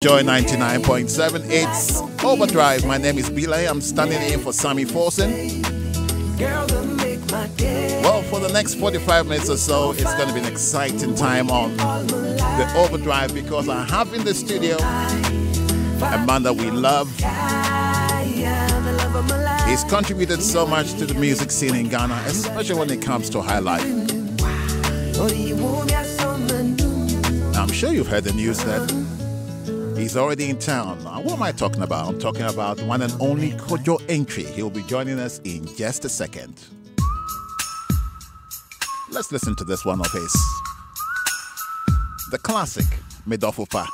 Joy 99.7. It's Overdrive. My name is Belay. I'm standing in for Sammy Forsen. Well, for the next 45 minutes or so, it's going to be an exciting time on the Overdrive because I have in the studio a man that we love. He's contributed so much to the music scene in Ghana, especially when it comes to high life. I'm sure you've heard the news that he's already in town. Now, what am I talking about? I'm talking about one and only Kojo Antwi. He'll be joining us in just a second. Let's listen to this one of his. The classic, Medofupa.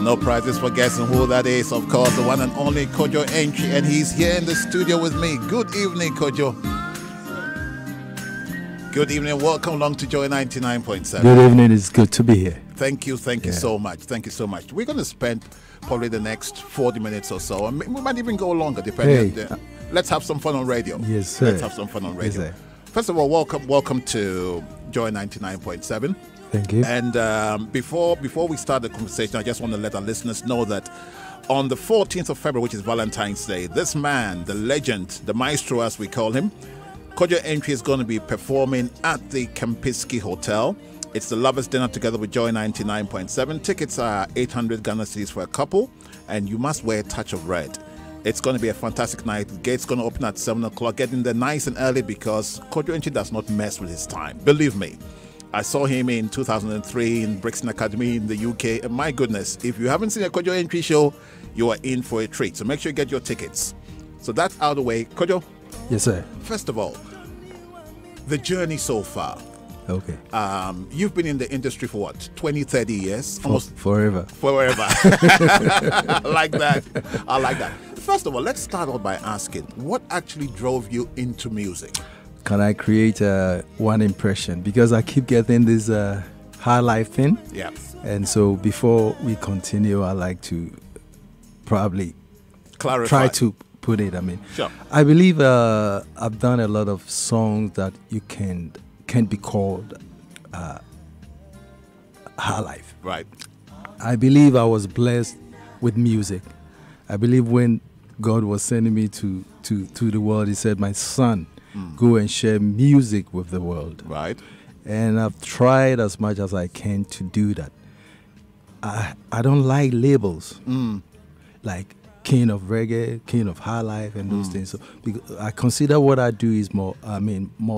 No prizes for guessing who that is. Of course, the one and only Kojo Antwi, and he's here in the studio with me. Good evening, Kojo. Good evening. Welcome along to Joy 99.7. Good evening. It's good to be here. Thank you so much. Thank you so much. We're going to spend probably the next 40 minutes or so, and we might even go longer, depending. Let's have some fun on radio. Yes, sir. Let's have some fun on radio. Yes, first of all, welcome to Joy 99.7. Thank you. And before we start the conversation, I just want to let our listeners know that on the 14th of February, which is Valentine's Day, this man, the legend, the maestro as we call him, Kojo Antwi, is going to be performing at the Kempinski Hotel. It's the Lovers Dinner together with Joy 99.7. Tickets are 800 Ghana cedis for a couple, and you must wear a touch of red. It's going to be a fantastic night. The gate's going to open at 7 o'clock. Get in there nice and early because Kojo Antwi does not mess with his time. Believe me. I saw him in 2003 in Brixton Academy in the UK. And my goodness, if you haven't seen a Kojo Antwi show, you are in for a treat. So make sure you get your tickets. So that's out of the way. Kojo? Yes, sir. First of all, the journey so far. Okay. You've been in the industry for what? 20, 30 years? Almost forever. Forever. I like that. First of all, let's start off by asking, what actually drove you into music? Can I create one impression? Because I keep getting this high life thing. Yeah. And so before we continue, I like to probably clarify. Try to put it. Sure. I believe I've done a lot of songs that you can be called high life. Right. I believe I was blessed with music. I believe when God was sending me to the world. He said, my son, go and share music with the world. Right. And I've tried as much as I can to do that. I don't like labels like King of Reggae, King of High Life, and those things. So because I consider what I do is more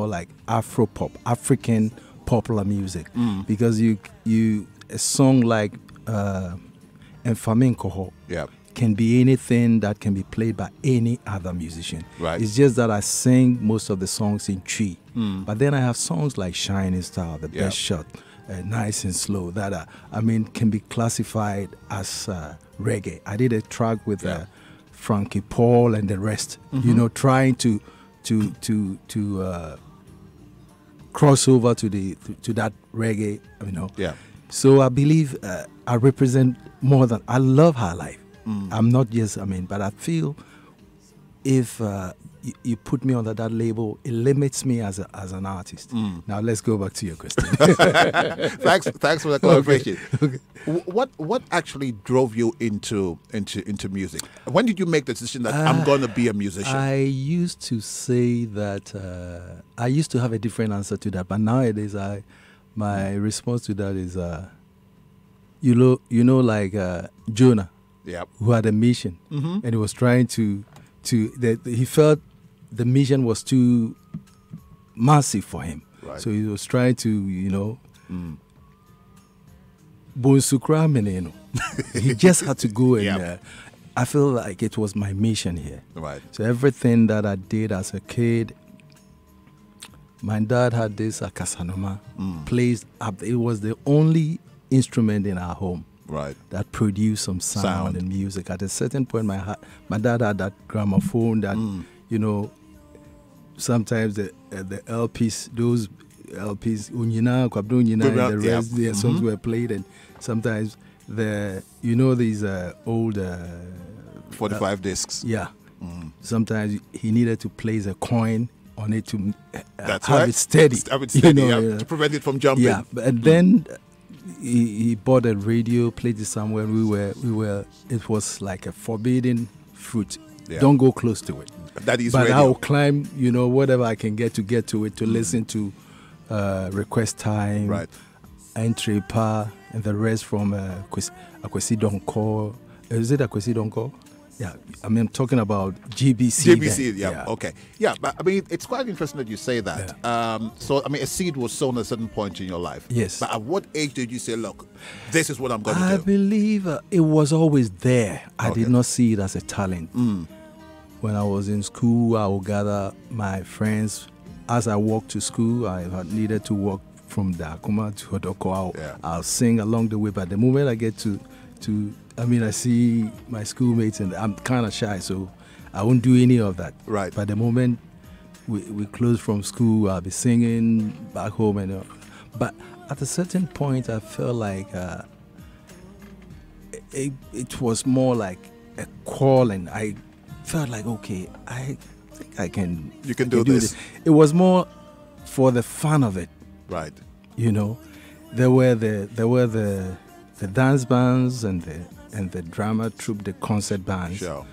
like Afro pop, African popular music. Because a song like Enfamenkoho can be anything that can be played by any other musician. Right. It's just that I sing most of the songs in Twi. But then I have songs like Shining Star, The Best Shot, Nice and Slow, that can be classified as reggae. I did a track with Frankie Paul and the rest, trying to cross over to that reggae, So I believe I represent more than, I love high life. I'm not just, but I feel if you put me under that label, it limits me as an artist. Now let's go back to your question. Thanks for the clarification. Okay. What actually drove you into music? When did you make the decision that I'm going to be a musician? I used to say that I used to have a different answer to that, but nowadays my response to that is like Jonah, who had a mission, and he was trying to he felt the mission was too massive for him. Right. So he was trying to, Bonsukra Meneno. He just had to go and I feel like it was my mission here. Right. So everything that I did as a kid, my dad had this Akasanoma placed up. It was the only instrument in our home. Right. That produced some sound and music. At a certain point, my dad had that gramophone that, sometimes the LPs, those LPs, Unyina, Kwabdo Unyina, and the rest, their songs were played, and sometimes these old 45 discs. Yeah. Sometimes he needed to place a coin on it to That's have right. it steady. Have it steady, to prevent it from jumping. Yeah, and then he bought a radio, played it somewhere. We were. It was like a forbidden fruit. Yeah. Don't go close to it. That is But radio. I'll climb, whatever I can get to it to listen to Request Time, Right. Entry Pa, and the rest from Akwesi Donko. Is it Akwesi Donko? Yeah, I'm talking about GBC. GBC, then. yeah, okay. Yeah, but it's quite interesting that you say that. Yeah. So, a seed was sown at a certain point in your life. Yes. But at what age did you say, look, this is what I'm going to I do? believe it was always there. I Okay. did not see it as a talent. When I was in school, I would gather my friends. As I walked to school, I had needed to walk from Dakuma to Hodoko. I'll sing along the way. But the moment I get to I see my schoolmates, and I'm kind of shy, so I won't do any of that. Right. But the moment we close from school, I'll be singing back home. But at a certain point, I felt like it was more like a calling. I felt like, okay, I think I can. You can do this. It was more for the fun of it. Right. There were the dance bands and the drama troupe, the concert bands. Sure.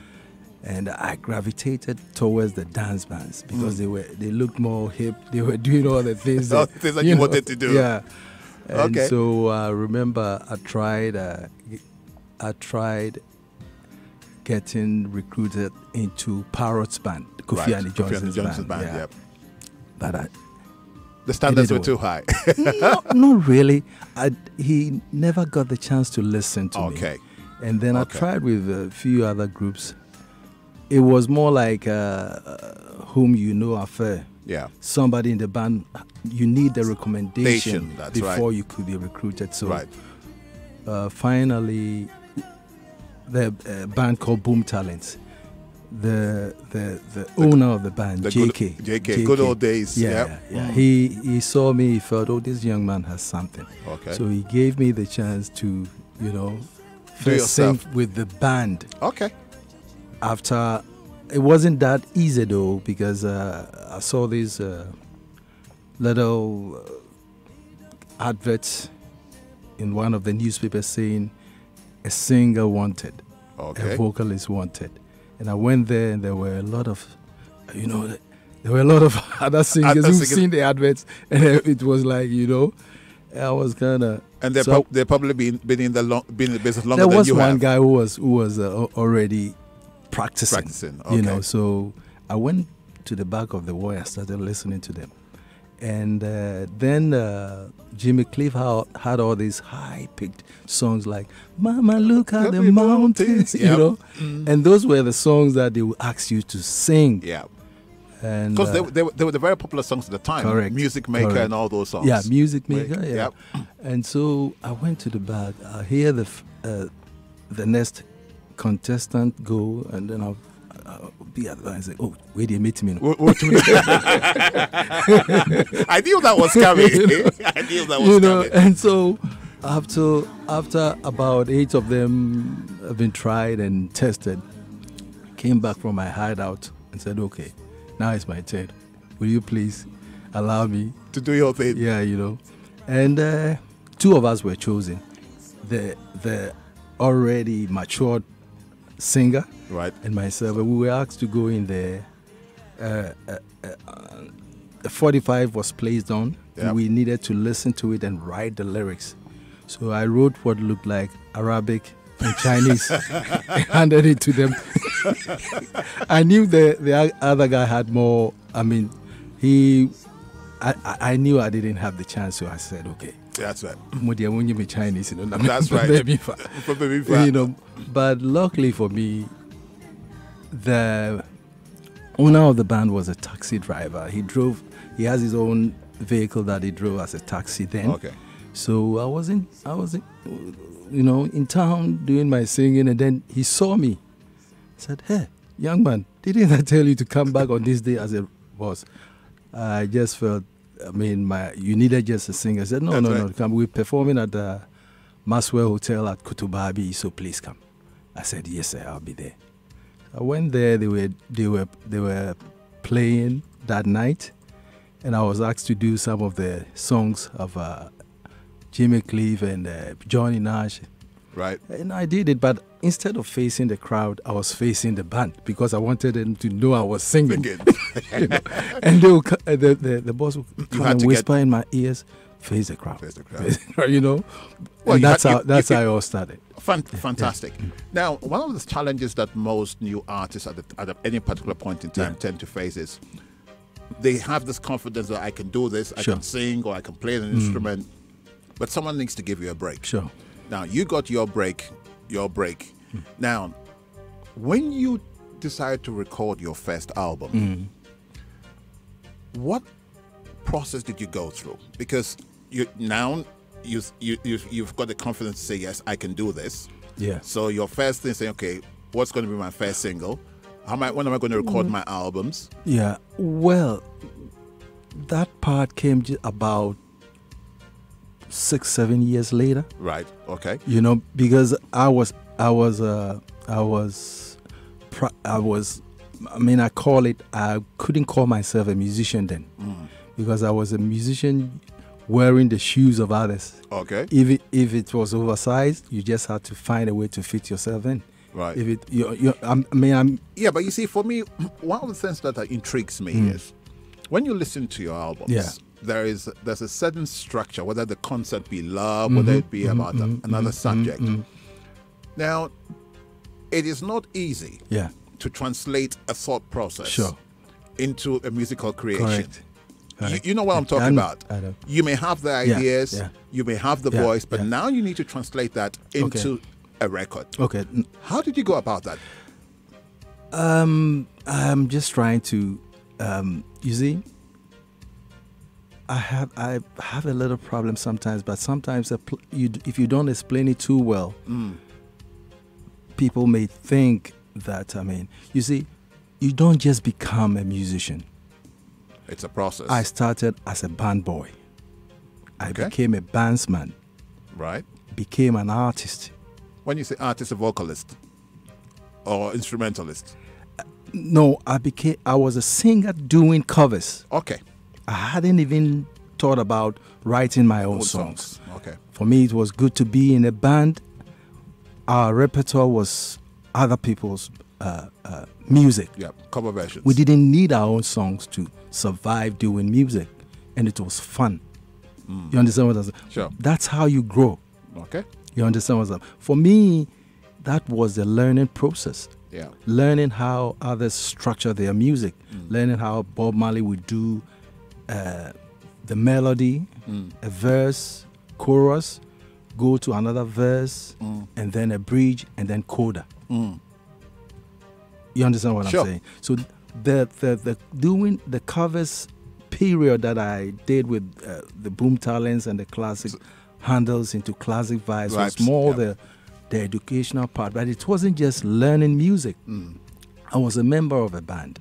And I gravitated towards the dance bands because they looked more hip. They were doing all the things All the things that you wanted to do. Yeah. And Okay. so I remember I tried getting recruited into Parrots Band, Kofi Annie Johnson's band. Yep. But The standards It were did too high. not really. He never got the chance to listen to me. Okay. And then Okay. I tried with a few other groups. It was more like whom you know affair. Yeah. Somebody in the band, you need the recommendation That's before right. you could be recruited. So Right. finally, the band called Boom Talents, the owner of the band, The JK. JK, good old days. Yeah, Yep. He saw me, he felt, oh, this young man has something. Okay. So he gave me the chance to, first yourself. sing with the band. Okay. After, it wasn't that easy though, because I saw these little adverts in one of the newspapers saying a singer wanted, Okay. a vocalist wanted. And I went there, and there were a lot of, there were a lot of other singers who've seen the adverts, and it was like, I was kind of. And they're probably been in the business longer than you have. There was one guy who was already practicing. Okay. So I went to the back of the wall and started listening to them. And then Jimmy Cliff had all these high-pitched songs like "Mama, look at the mountains," and those were the songs that they would ask you to sing. Yeah, and because they were the very popular songs at the time. Correct. Music Maker and all those songs. Yeah, Music Maker. Yeah. Yep. And so I went to the back. I hear the next contestant go, and then I'll be at the back and say, "Oh, where do you meet me?" What do you mean? I knew that was coming. I knew that was coming. And so after about 8 of them have been tried and tested, came back from my hideout and said, "Okay, now it's my turn. Will you please allow me to do your thing?" Yeah, And 2 of us were chosen. The already matured singer, right, and myself. We were asked to go in there. The 45 was placed on. Yep. We needed to listen to it and write the lyrics. So I wrote what looked like Arabic and Chinese and handed it to them. I knew the other guy had more. I mean, I knew I didn't have the chance, so I said, "Okay." That's right. Chinese, That's right. But luckily for me, the owner of the band was a taxi driver. He has his own vehicle that he drove as a taxi then. Okay. So I was in town doing my singing, and then he saw me. He said, "Hey, young man, didn't I tell you to come back on this day?" as it was? I just felt, you needed just a singer. I said, no, come. We're performing at the Maswell Hotel at Kutubabi, so please come. I said, "Yes, sir, I'll be there." I went there. They were playing that night, and I was asked to do some of the songs of Jimmy Cliff and Johnny Nash. Right. And I did it, but instead of facing the crowd, I was facing the band because I wanted them to know I was singing. And they would, the boss would come and whisper in my ears, "Face the crowd." Face the crowd. Well, and that's how it all started. Fantastic. Yeah. Now, one of the challenges that most new artists at any particular point in time tend to face is they have this confidence that I can do this, I can sing, or I can play an instrument, but someone needs to give you a break. Sure. Now, you got your break. Now, when you decided to record your first album, what process did you go through? Because you've got the confidence to say, "Yes, I can do this." Yeah. So your first thing is saying, "Okay, what's going to be my first single? When am I going to record my albums?" Yeah. Well, that part came about 6-7 years later. Right. Okay. Because I couldn't call myself a musician then, because I was a musician wearing the shoes of others. Okay. If it was oversized, you just had to find a way to fit yourself in. Right. Yeah, but you see, for me, one of the things that intrigues me is when you listen to your albums, there's a certain structure, whether the concept be love, whether it be about another subject. Now, it is not easy to translate a thought process into a musical creation. Correct. You know what I'm talking about. I know. You may have the ideas, you may have the voice, but now you need to translate that into a record. Okay. How did you go about that? I'm just trying to, you see, I have a little problem sometimes, but sometimes if you don't explain it too well, people may think that, you see, you don't just become a musician. It's a process. I started as a band boy. I became a bandsman. Right. Became an artist. When you say artist, a vocalist or instrumentalist? No, I was a singer doing covers. Okay. I hadn't even thought about writing my own songs. Okay. For me, it was good to be in a band. Our repertoire was other people's music. Yeah, cover versions. We didn't need our own songs to survive doing music, and it was fun. You understand what I'm saying? Sure. That's how you grow. Okay. You understand what I'm saying? For me, that was the learning process. Yeah. Learning how others structure their music, learning how Bob Marley would do the melody, a verse, chorus, go to another verse, and then a bridge, and then coda. You understand what Sure. I'm saying? So the doing the covers period that I did with the Boom Talents and the classic handles into classic vibes was Vibes, more yeah. the educational part, but it wasn't just learning music. I was a member of a band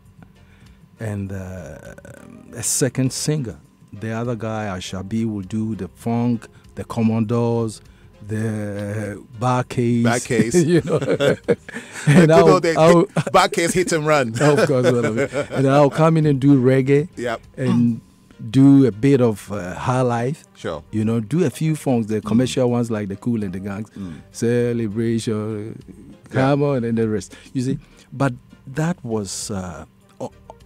and a second singer. The other guy, Ashabi, will do the funk, the Commodores, the bar case. Back case. You know. And I'll, back case hit and run. of course, and I'll come in and do reggae Yep. and do a bit of high life. Sure. You know, do a few songs, the commercial ones like the Cool and the Gangs, Celebration, Come On, and the rest. You see, but that was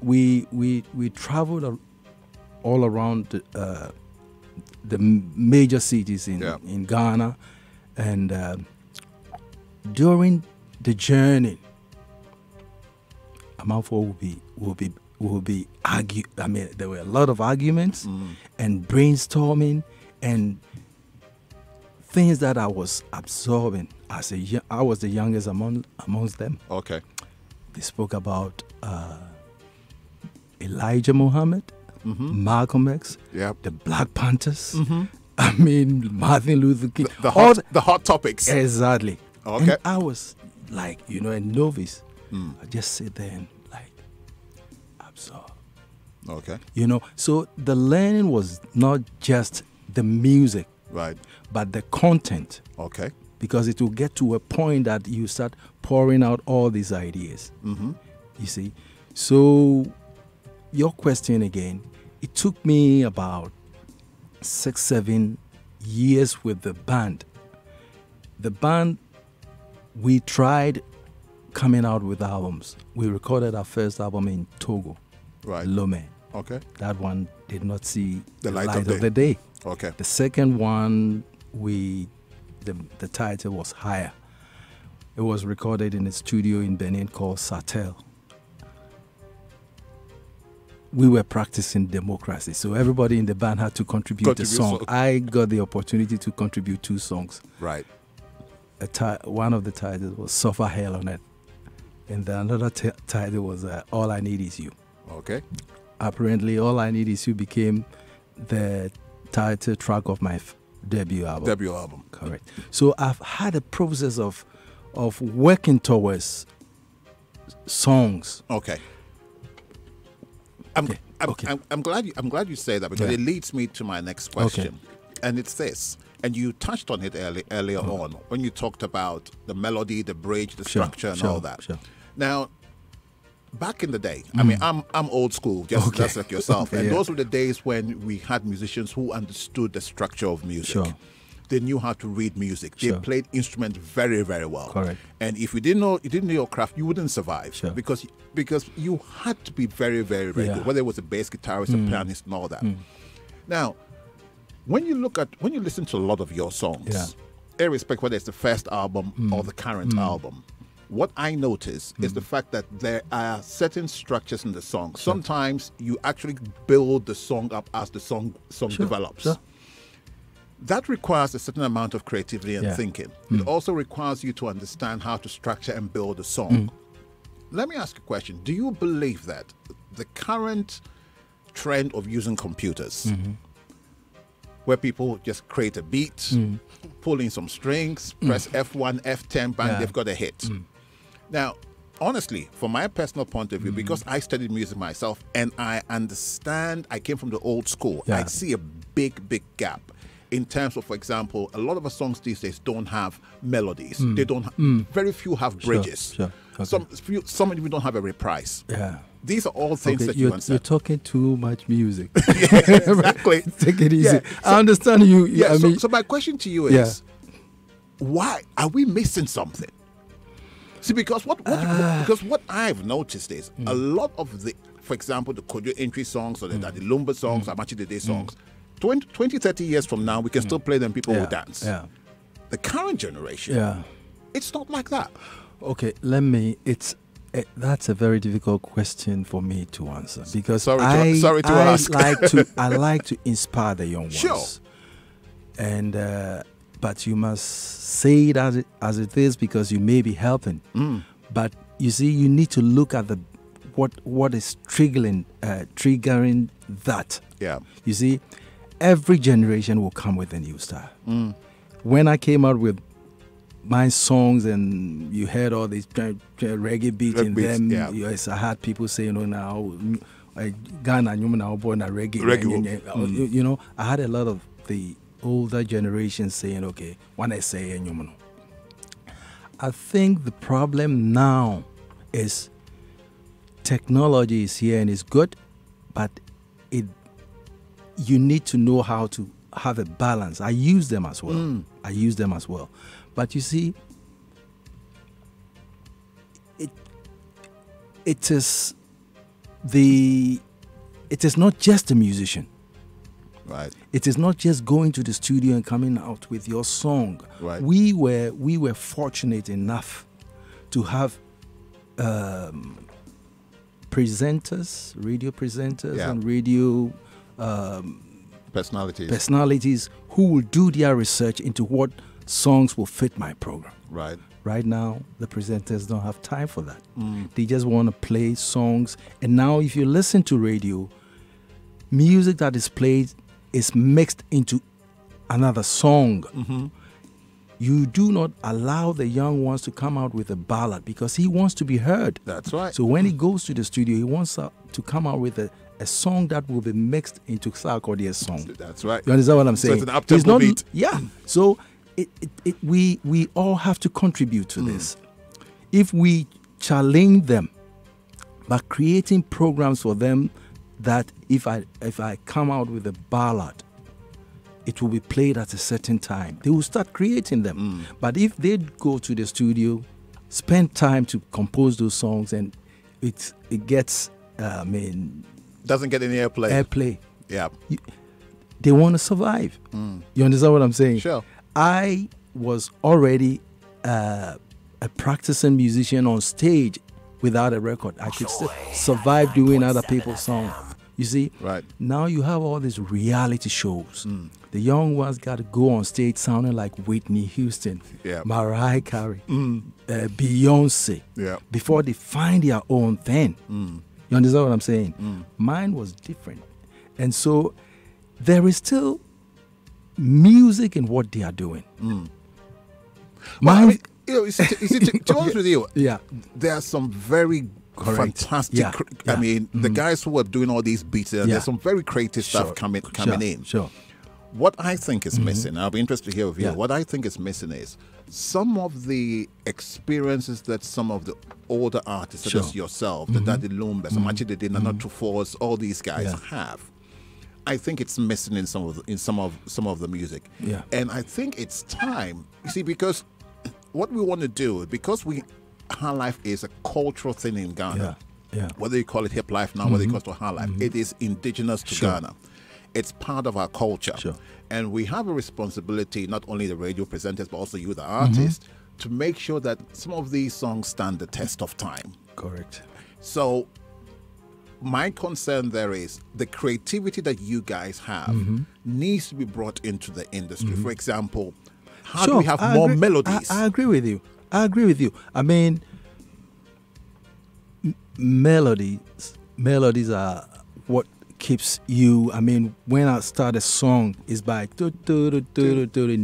we traveled all around the major cities in Ghana, and during the journey, Amanfour will be argue. I mean, there were a lot of arguments and brainstorming and things that I was absorbing. I was the youngest amongst them. Okay. They spoke about Elijah Muhammad, Malcolm X, Yep. the Black Panthers. I mean, Martin Luther King. The hot topics. Exactly. Okay. And I was like, you know, a novice. I just sit there and like absorb. Okay. You know, so the learning was not just the music, Right. but the content, Okay. because it will get to a point that you start pouring out all these ideas. You see, so your question again, it took me about 6-7 years with the band. The band, we tried coming out with albums. We recorded our first album in Togo, Right. Lomé. Okay. That one did not see The the light light of of the day. Okay. The second one, the title was Higher. It was recorded in a studio in Benin called Satel. We were practicing democracy, so everybody in the band had to contribute a song. song. I got the opportunity to contribute 2 songs. Right. One of the titles was Suffer Hell on Earth, and the another title was All I Need Is You. Okay. Apparently, All I Need Is You became the title track of my debut album. Debut album. Correct. So I've had a process of working towards songs. Okay. Okay. I'm glad you say that, because it leads me to my next question, and it's this. And you touched on it earlier on when you talked about the melody, the bridge, the structure, and all that. Sure. Now, back in the day, I mean, I'm old school, just like yourself, and those were the days when we had musicians who understood the structure of music. Sure. They knew how to read music. They played instruments very, very well. Correct. And if you didn't know your craft, you wouldn't survive. Sure. Because you had to be very, very, very good. Whether it was a bass guitarist, a pianist, and all that. Now, when you listen to a lot of your songs, irrespective whether it's the first album or the current album, what I notice is the fact that there are certain structures in the song. Sometimes you actually build the song up as the song develops. Sure. That requires a certain amount of creativity and thinking. It also requires you to understand how to structure and build a song. Let me ask you a question. Do you believe that the current trend of using computers, where people just create a beat, pull in some strings, press F1, F10, bang, they've got a hit. Now, honestly, from my personal point of view, because I studied music myself and I understand, I came from the old school, I see a big, big gap in terms of, for example, a lot of our songs these days don't have melodies. They don't. Very few have bridges. Sure. Okay. Some even don't have a reprise. Yeah. These are all things that you You're understand. talking too much music. Yeah, exactly. Take it easy. Yeah. I understand you. Yeah. I mean, So my question to you is, why are we missing something? See, because because what I've noticed is a lot of the, for example, the Kojo Entry songs or the Daddy Lumba songs, Amachi Dede songs, 20, 30 years from now, we can still play them. People will dance. Yeah. The current generation, it's not like that. Okay, that's a very difficult question for me to answer because sorry to ask. I like to inspire the young ones. Sure. And but you must say it as it is because you may be helping. But you see, you need to look at what is triggering that. Yeah. You see, every generation will come with a new style. When I came out with my songs and you heard all these reggae beats in them, yes, I had people saying, now Ghana, now born a reggae. You know, I had a lot of the older generation saying, okay, when I say I think the problem now is technology is here and it's good, but you need to know how to have a balance. I use them as well. But you see, it is not just a musician. Right. It is not just going to the studio and coming out with your song. Right. We were fortunate enough to have presenters, radio presenters, and radio personalities who will do their research into what songs will fit my program. Right. Right now, the presenters don't have time for that. They just want to play songs. And now, if you listen to radio, music that is played is mixed into another song. You do not allow the young ones to come out with a ballad because he wants to be heard. That's right. So when he goes to the studio, he wants to come out with a song that will be mixed into Sarkodie's song. That's right. You understand what I'm saying? So it's an up-tempo beat. Yeah. So we all have to contribute to this. If we challenge them by creating programs for them that if I come out with a ballad, it will be played at a certain time, they will start creating them. But if they go to the studio, spend time to compose those songs, and it gets, doesn't get any airplay. Yeah. They want to survive. You understand what I'm saying? Sure. I was already a practicing musician on stage without a record. I could still survive doing other people's songs. You see? Right. Now you have all these reality shows. The young ones got to go on stage sounding like Whitney Houston, Mariah Carey, Beyonce, before they find their own thing. You understand what I'm saying? Mine was different. And so there is still music in what they are doing. Well, to be honest with you, there are some very fantastic. The guys who are doing all these beats, there's some very creative stuff coming in. Sure. What I think is missing, I'll be interested to hear of you. What I think is missing is some of the experiences that some of the older artists, such as yourself, the Daddy Lumba, Amachi Dede, Nana Tufors, all these guys have. I think it's missing in some of the music. Yeah. And I think it's time. You see, because what we want to do, because High Life is a cultural thing in Ghana. Yeah. Whether you call it hip life now, whether you call it High Life, it is indigenous to Ghana. It's part of our culture. Sure. And we have a responsibility, not only the radio presenters, but also you, the artist, to make sure that some of these songs stand the test of time. Correct. So my concern there is the creativity that you guys have needs to be brought into the industry. For example, how do we have more melodies? I agree with you. I mean, melodies are what keeps you. I mean, when I start a song, it's by in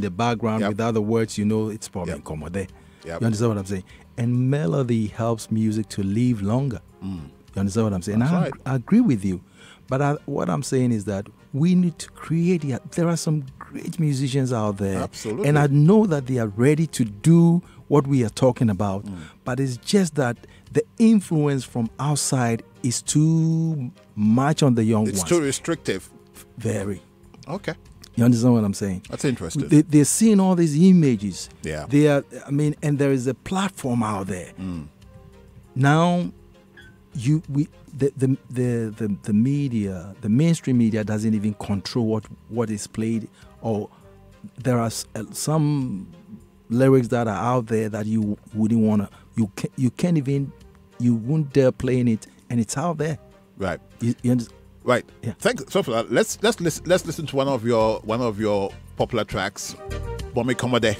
the background without the words, it's probably Komode. You understand what I'm saying? And melody helps music to live longer. You understand what I'm saying? I agree with you. But what I'm saying is that we need to create. There are some great musicians out there. Absolutely. And I know that they are ready to do what we are talking about. But it's just that the influence from outside is too much on the young ones. It's too restrictive. Very. Okay. You understand what I'm saying? That's interesting. They're seeing all these images. Yeah. They are. I mean, and there is a platform out there. Now, the media, the mainstream media, doesn't even control what is played, or there are some lyrics that are out there that you wouldn't want to. You can't even. You wouldn't dare playing it, and it's out there. Right. You understand? Right. Yeah. Thanks. So for that, let's listen to one of your popular tracks, Bomi Komode.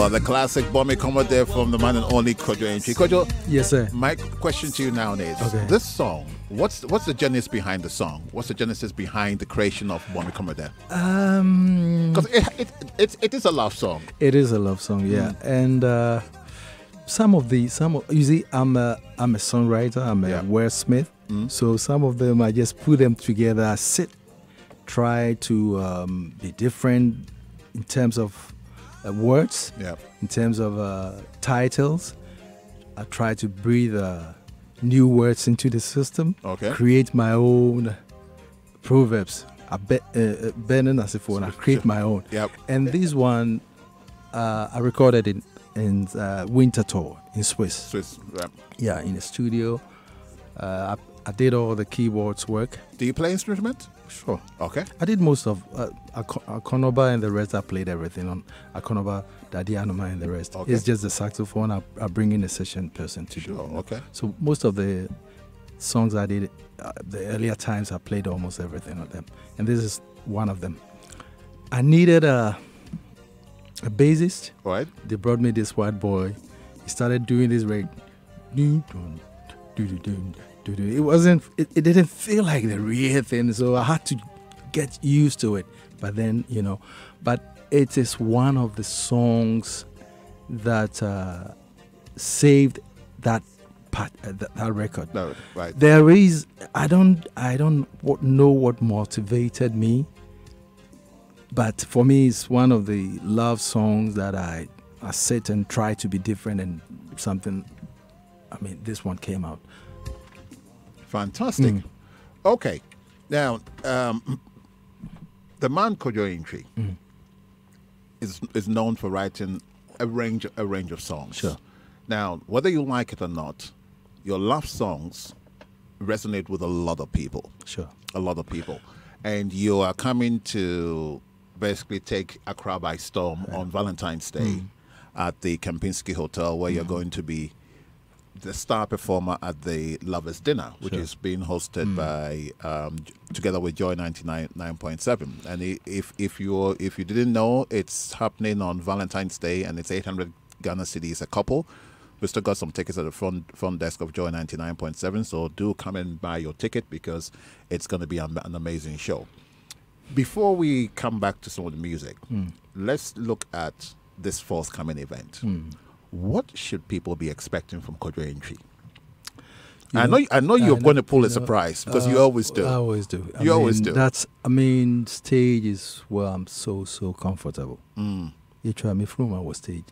The classic Bomi Komode from the man and only Kojo Antwi. Kojo, yes, sir. My question to you now is: this song, what's the genesis behind the song? What's the genesis behind the creation of Bomi Komode? Because it is a love song. It is a love song, yeah. And you see, I'm a songwriter. I'm a wordsmith. So some of them I just put them together. I try to be different in terms of words, in terms of titles. I try to breathe new words into the system, create my own proverbs. I create my own. And this one, I recorded in Winterthur in Swiss. Yeah, in the studio. I did all the keyboards work. Do you play instrument? Sure. Okay. I did most of Akonoba and the rest. I played everything on Akonoba, Daddy Anoma and the rest. Okay. It's just the saxophone. I bring in a session person to do. Okay. So most of the songs I did, the earlier times, I played almost everything on them. And this is one of them. I needed a bassist. Right. They brought me this white boy. He started doing this rate. It wasn't. It didn't feel like the real thing, so I had to get used to it. But then, but it is one of the songs that saved that part, that record. No, right. There is. I don't know what motivated me, but for me, it's one of the love songs that I sit and try to be different and something. I mean, this one came out. Fantastic. Okay. Now, the man Kojo Antwi is known for writing a range of songs. Sure. Now, whether you like it or not, your love songs resonate with a lot of people. Sure. A lot of people. And you are coming to basically take Accra by storm on Valentine's Day at the Kempinski Hotel, where you're going to be the star performer at the Lovers Dinner, which Sure. is being hosted by together with Joy 99.7. And if you didn't know, it's happening on Valentine's Day, and it's 800 Ghana cedis a couple. We still got some tickets at the front desk of Joy 99.7, so do come and buy your ticket because it's going to be an amazing show. Before we come back to some of the music, let's look at this forthcoming event. What should people be expecting from Kojo Entry? I know you're going to pull a surprise because you always do. I always do. You always do. Stage is where I'm so comfortable. You try me from our stage.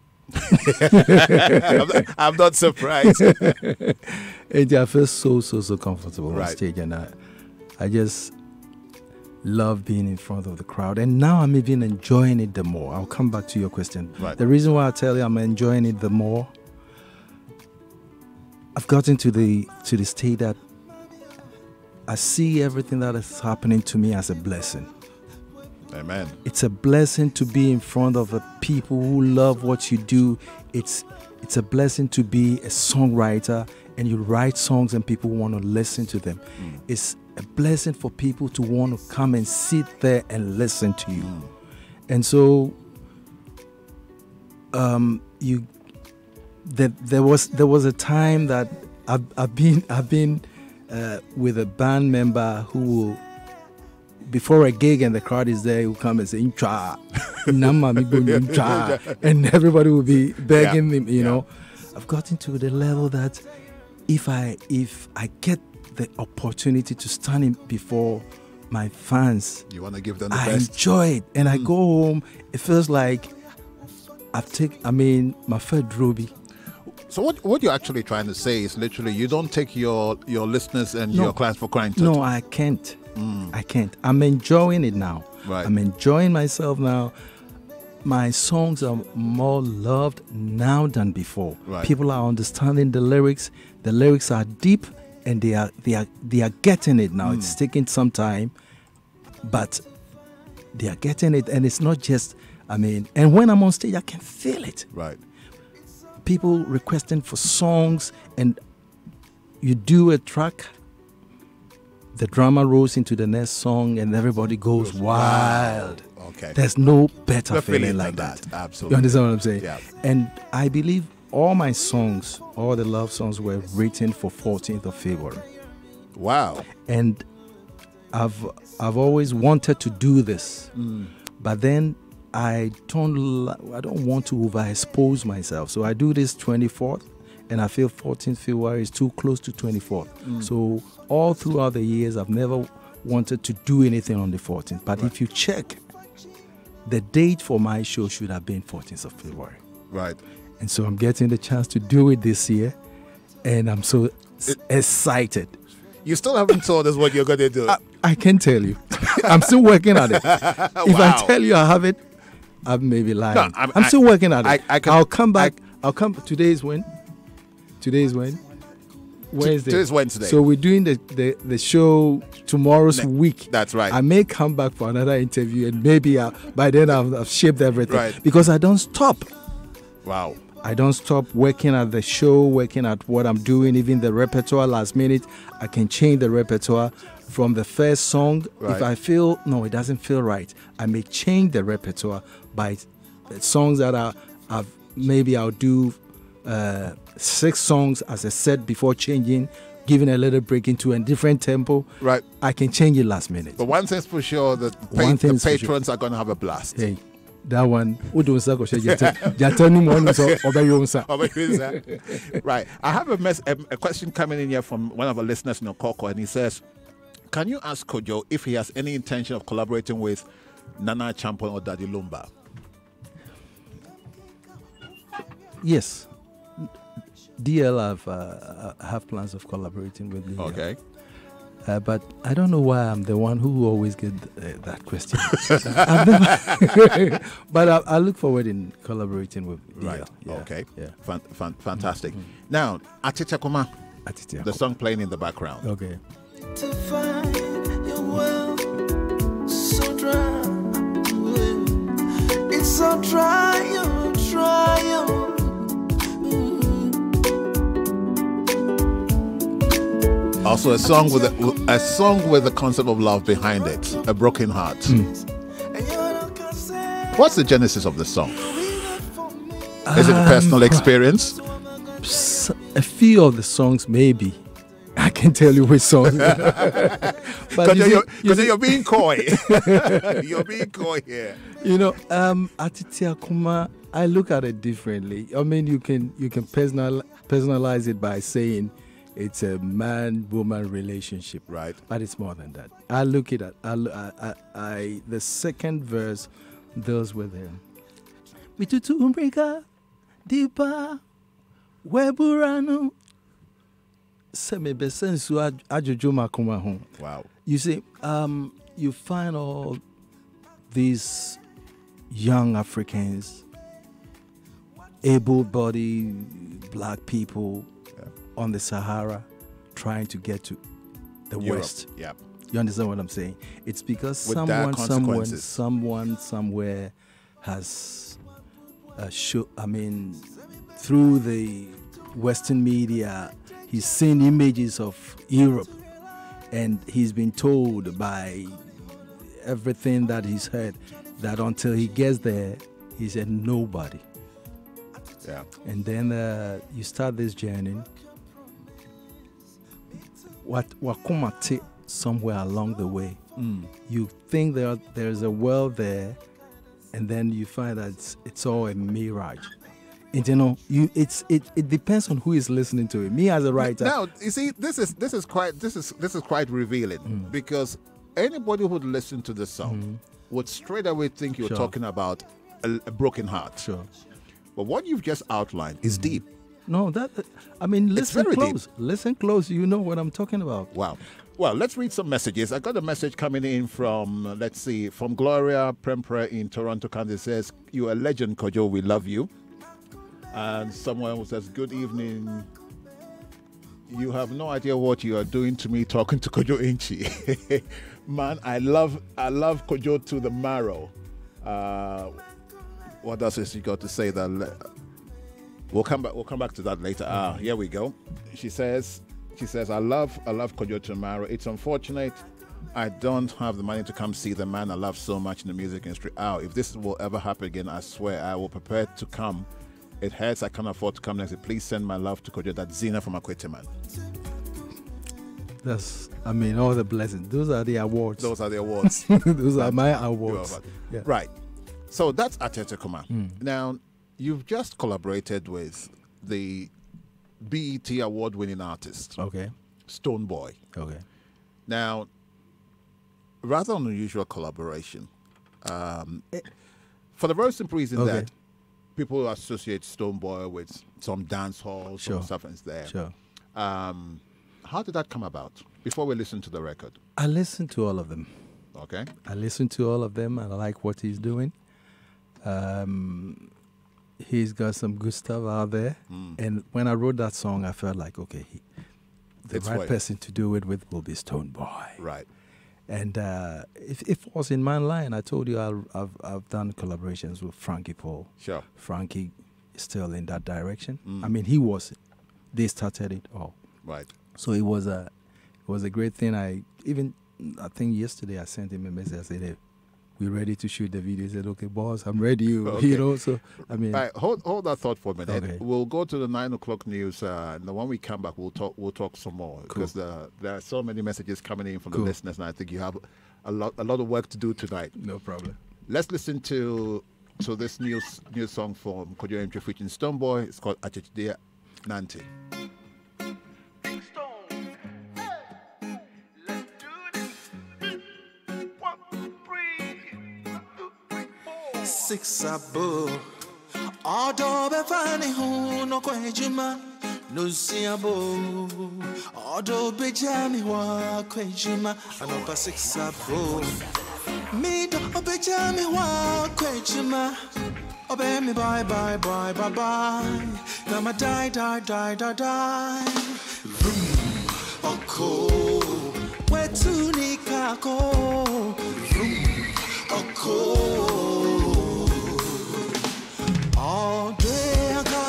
I'm not surprised. And I feel so comfortable on Right. stage, and I just love being in front of the crowd. And now I'm even enjoying it the more. I'll come back to your question. Right. The reason why I tell you I'm enjoying it the more, I've gotten to the state that I see everything that is happening to me as a blessing. Amen. It's a blessing to be in front of people who love what you do. It's a blessing to be a songwriter and you write songs and people want to listen to them. It's a blessing for people to want to come and sit there and listen to you. And so there was a time that I've been with a band member who will, before a gig and the crowd is there, he will come and say, "Incha, Incha," and everybody will be begging him. You know, I've gotten to the level that if I get the opportunity to stand in before my fans, You want to give them the I best. enjoy it, and I go home. It feels like my first droby. So what you're actually trying to say is literally you don't take your listeners and your clients for granted. No, I can't. I can't. I'm enjoying it now. Right. I'm enjoying myself now. My songs are more loved now than before. Right. People are understanding the lyrics. The lyrics are deep, and they are getting it now. It's taking some time, but they are getting it, and it's not just. And when I'm on stage, I can feel it. Right. People requesting for songs, and you do a track, the drama rolls into the next song, and everybody goes wild. Okay. There's no better The feeling like that. Absolutely. You understand what I'm saying? Yeah. And I believe all my songs, all the love songs, were written for 14th of February. Wow. And I've always wanted to do this, but then I don't want to overexpose myself. So I do this 24th, and I feel 14th February is too close to 24th. So all throughout the years, I've never wanted to do anything on the 14th. But if you check, the date for my show should have been 14th of February. Right. And so I'm getting the chance to do it this year, and I'm so excited. You still haven't told us what you're going to do. I can tell you. I'm still working at it. If I tell you I have it, I may be lying. No, I'm still working at it. I'll come back. Today is when? Wednesday. Today's Wednesday. So we're doing the show tomorrow's week. That's right. I may come back for another interview, and maybe by then I've shaped everything. Right. Because I don't stop. Wow. I don't stop working at the show, working at what I'm doing, even the repertoire last minute. I can change the repertoire from the first song. Right. If I feel, no, it doesn't feel right, I may change the repertoire by songs that I'll do 6 songs as a set before changing, giving a little break into a different tempo. Right. I can change it last minute. But one thing's for sure, the One thing's for sure. patrons are going to have a blast. Hey, that one. Right. I have a question coming in here from one of our listeners in Okoko, and he says, can you ask Kojo if he has any intention of collaborating with Nana Champion or Daddy Lumba? Yes. DL have plans of collaborating with me. Okay. But I don't know why I'm the one who always get that question. I've never but I look forward in collaborating with Right. EL. Yeah. Okay. Yeah. Fantastic. Now, Atete Kuma, Atitia. the song playing in the background. Okay. To find your well so dry. It's so dry, you try you. Also, a song with the concept of love behind it, a broken heart. What's the genesis of the song? Is it a personal experience? A few of the songs, maybe. I can tell you which songs. But Because you're being coy. You're being coy here. you know, Atitia Kuma, I look at it differently. I mean, you can personalize it by saying it's a man-woman relationship, Right. But it's more than that. I look at it. The second verse deals with him. Mitutu umbrika, dipa, weburano. Seme besensu ajujuma kuma home. Wow. You see, you find all these young Africans, able-bodied black people on the Sahara trying to get to the Europe. West. Yeah. You understand what I'm saying? It's because With dire consequences. someone somewhere has through the Western media, he's seen images of Europe, and he's been told by everything that he's heard that until he gets there, he's a nobody. Yeah. And then you start this journey. Wakumate somewhere along the way. You think there's a world there, and then you find that it's all a mirage. And it depends on who is listening to it. Me as a writer. Now, you see, this is quite revealing because anybody who'd listen to this song would straight away think you're Sure. talking about a broken heart. Sure. But what you've just outlined is deep. No, listen very deep. close. Listen close. You know what I'm talking about. Wow. Well, let's read some messages. I got a message coming in from, from Gloria Prempre in Toronto, Canada. It says, "You're a legend, Kojo. We love you." And someone who says, "Good evening. You have no idea what you are doing to me talking to Kojo Inchi." Man, I love Kojo to the marrow. What else has she got to say? That we'll come back to that later. Here we go. She says, I love Kojo to the marrow. It's unfortunate I don't have the money to come see the man I love so much in the music industry. If this will ever happen again, I swear I will prepare to come. It hurts. I can't afford to come next. Please send my love to Kojo. That's Zina from Akwete, man. That's, all the blessings. Those are the awards. Those are the awards. Those are my awards. Yeah. Right. So that's Atete Kuma. Now, you've just collaborated with the BET award-winning artist, Okay. Stonebwoy. Okay. Now, rather unusual collaboration. For the very simple reason Okay. that people associate Stonebwoy with some dance halls, Sure. some stuff is there. Sure. How did that come about? Before we listen to the record, I listen to all of them. okay? I listen to all of them, and I like what he's doing. He's got some good stuff out there. And when I wrote that song, I felt like, okay, the It's right right. person to do it with will be Stonebwoy. Right. And if it was in my line, I told you I've done collaborations with Frankie Paul. Sure. Frankie is still in that direction. They started it all. Right. So it was a great thing. I think yesterday I sent him a message. I said, "Hey, we're ready to shoot the video." He said, "Okay, boss, I'm ready." Okay. So Right, hold that thought for a minute. Okay. We'll go to the 9 o'clock news, and when we come back, we'll talk some more because there are so many messages coming in from the Cool. listeners, and I think you have a lot of work to do tonight. no problem. Let's listen to this new song from Kojo Entry featuring Stonebwoy. It's called Achechidea Nanti. Six abo. Odo be fani hu no kwenjuma. Luciabo, Odo Bejami wa Quejima, Anopa Sixabo. Me do Bejami wa Quejima. Obey me bye bye bye bye bye. Gama die die die die die. Vroom, oko. Where to Nikako? Vroom, oko. All day I go.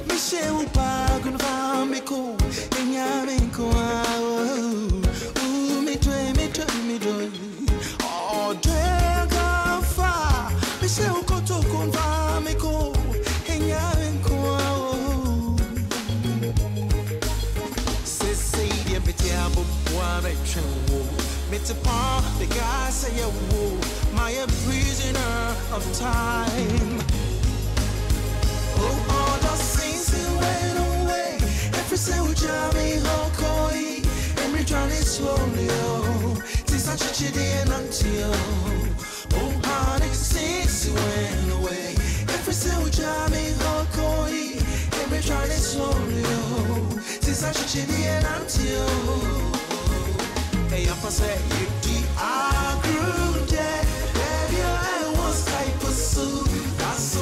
Michelle Bagun Vamico, Enyamico, me do. Oh, Dragon Fa, Michelle Coto Vamico, Enyamico. Cecilia Betiabo, Wamecho, Mitapa, the guy say, my prisoner of time. Oh, all the scenes you went away. Every single job in Hokoi. Every journey slowly, oh. Since I touched it in until. Oh, all the scenes you went away. Every single job in Hokoi. Every journey slowly, oh. Since I touched it in until. Hey, I'm say you I grew dead. Baby, I was type of soup. That's so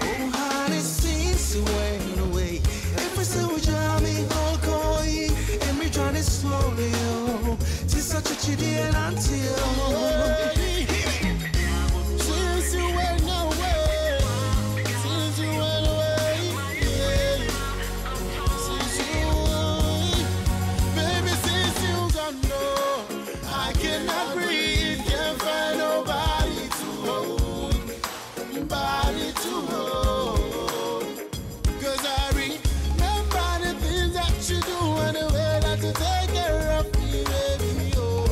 oh, honey, since you went away, every single job in Hokoi, and me trying to slowly, oh, since such a chitty and until. Since you went away, since you went away, yeah. Since you went, baby, since you gone, no, I cannot breathe, can't find nobody to hold, nobody to hold. 'Cause I remember the things that you do and the way that you take care of me, baby, oh,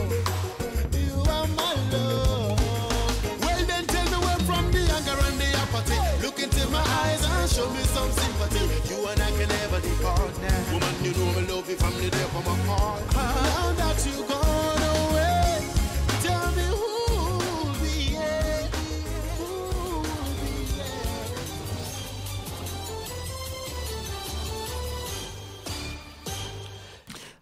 you are my love. Well then tell me where from the anger and the apathy. Look into my eyes and show me some sympathy. You and I can never depart now. Woman, you know me love you from the day from my heart. Now that you gone away, tell me who'll be there, who'll be there.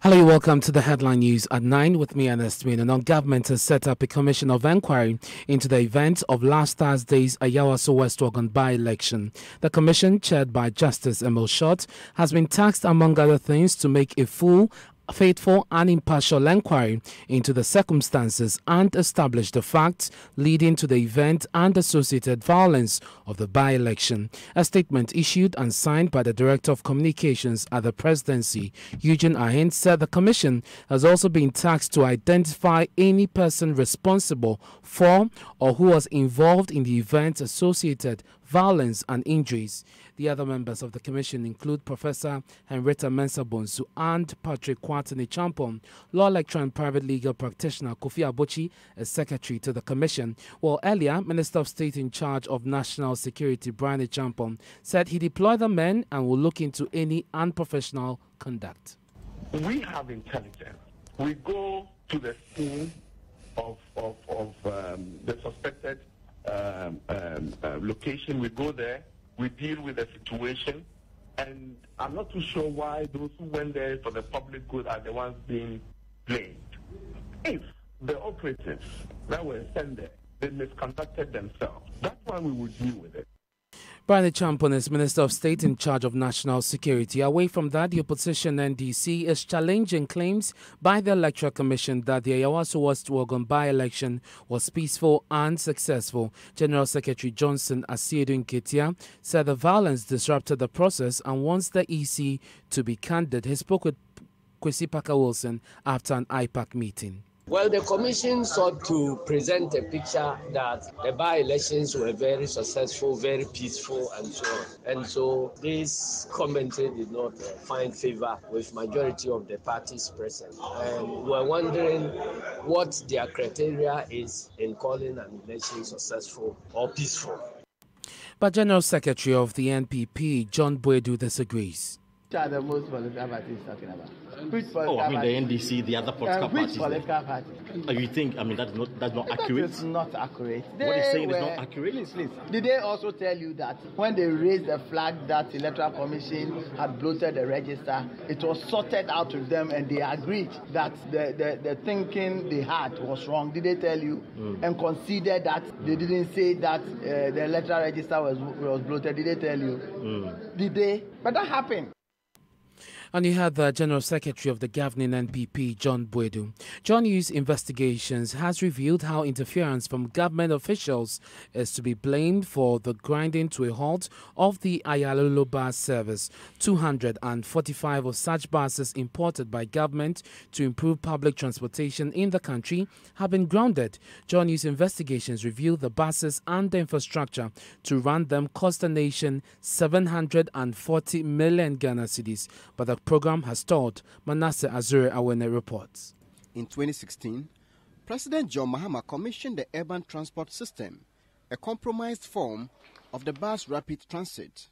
Hello, welcome to the headline news at 9 with me, Ernest Win. The non-government has set up a commission of inquiry into the events of last Thursday's Ayawaso West Ogun by-election. The commission, chaired by Justice Emil Short, has been tasked, among other things, to make a full, faithful and impartial inquiry into the circumstances and establish the facts leading to the event and associated violence of the by-election. A statement issued and signed by the Director of Communications at the Presidency, Eugene Ahin, said the Commission has also been tasked to identify any person responsible for or who was involved in the event associated violence and injuries. The other members of the Commission include Professor Henrietta Mensah-Bonsu and Patrick Kwatani Champon. Law lecturer and private legal practitioner Kofi Abochi is secretary to the Commission, while earlier Minister of State in charge of National Security Brian Champon said he deployed the men and will look into any unprofessional conduct. We have intelligence. We go to the scene of the suspected location. We go there. We deal with the situation, and I'm not too sure why those who went there for the public good are the ones being blamed. If the operatives that were sent there, they misconducted themselves, that's why we will deal with it. Brian Champon is Minister of State in charge of National Security. Away from that, the opposition NDC is challenging claims by the Electoral Commission that the Ayawaso West Ogun by-election was peaceful and successful. General Secretary Johnson Asiedu Nketia said the violence disrupted the process and wants the EC to be candid. He spoke with Kwesi Parker Wilson after an IPAC meeting. Well, the commission sought to present a picture that the by-elections were very successful, very peaceful, and so on. And so this commentary did not find favor with majority of the parties present. And we're wondering what their criteria is in calling an election successful or peaceful. But General Secretary of the NPP, John Boadu, disagrees. Which are the most political parties talking about? Which the NDC, the other political which parties. political party? You think, that's not accurate? That is not accurate. What they're saying is not accurate? Please. Did they also tell you that when they raised the flag that Electoral Commission had bloated the register, it was sorted out with them and they agreed that the thinking they had was wrong? Did they tell you? And considered that they didn't say that the Electoral Register was bloated? Did they tell you? Did they? But that happened. And you had the General Secretary of the governing NPP, John Boadu. John Hughes Investigations has revealed how interference from government officials is to be blamed for the grinding to a halt of the Ayalolo bus service. 245 of such buses imported by government to improve public transportation in the country have been grounded. John Hughes Investigations revealed the buses and the infrastructure to run them cost the nation 740 million Ghana cedis, but the program has stalled. Manasseh Azure Awene reports. In 2016, President John Mahama commissioned the Urban Transport System, a compromised form of the bus rapid transit.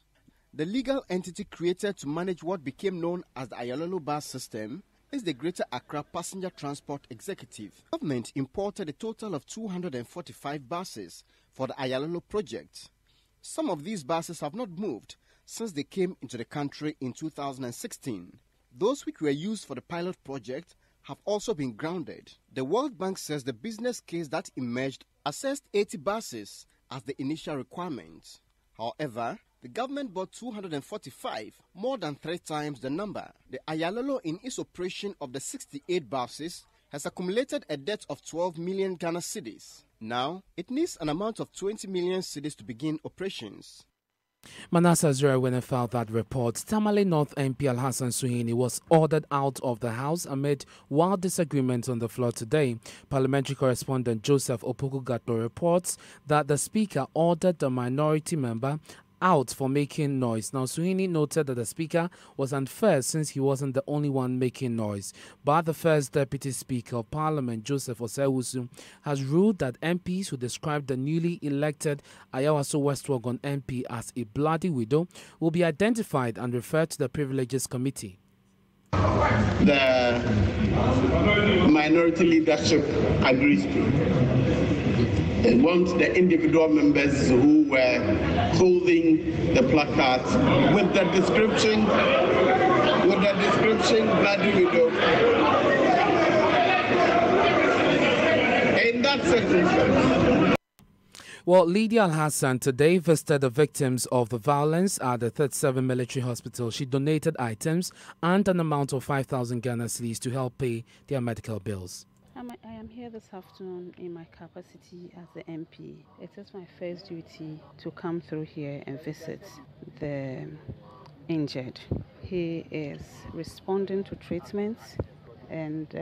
The legal entity created to manage what became known as the Ayalolo bus system is the Greater Accra Passenger Transport Executive. Government imported a total of 245 buses for the Ayalolo project. Some of these buses have not moved since they came into the country in 2016. Those which were used for the pilot project have also been grounded. The World Bank says the business case that emerged assessed 80 buses as the initial requirement. However, the government bought 245, more than 3 times the number. The Ayalolo in its operation of the 68 buses has accumulated a debt of 12 million Ghana cedis. Now, it needs an amount of 20 million cedis to begin operations. Manasseh Azure when filed that report. Tamale North MP Alhassan Suhuyini was ordered out of the House amid wild disagreements on the floor today. Parliamentary correspondent Joseph Opoku-Gatto reports that the Speaker ordered the minority member out for making noise. Now, Suhuyini noted that the Speaker was unfair since he wasn't the only one making noise. But the first Deputy Speaker of Parliament, Joseph Osei-Owusu, has ruled that MPs who described the newly elected Ayawaso West Wuogon MP as a bloody widow will be identified and referred to the Privileges Committee. The minority leadership agrees to. They want the individual members who were holding the placards with the description, bloody widow. In that circumstance. Well, Lydia Al-Hassan today visited the victims of the violence at the 37 Military Hospital. She donated items and an amount of 5,000 Ghana cedis to help pay their medical bills. I am here this afternoon in my capacity as the MP. It is my first duty to come through here and visit the injured. He is responding to treatment, and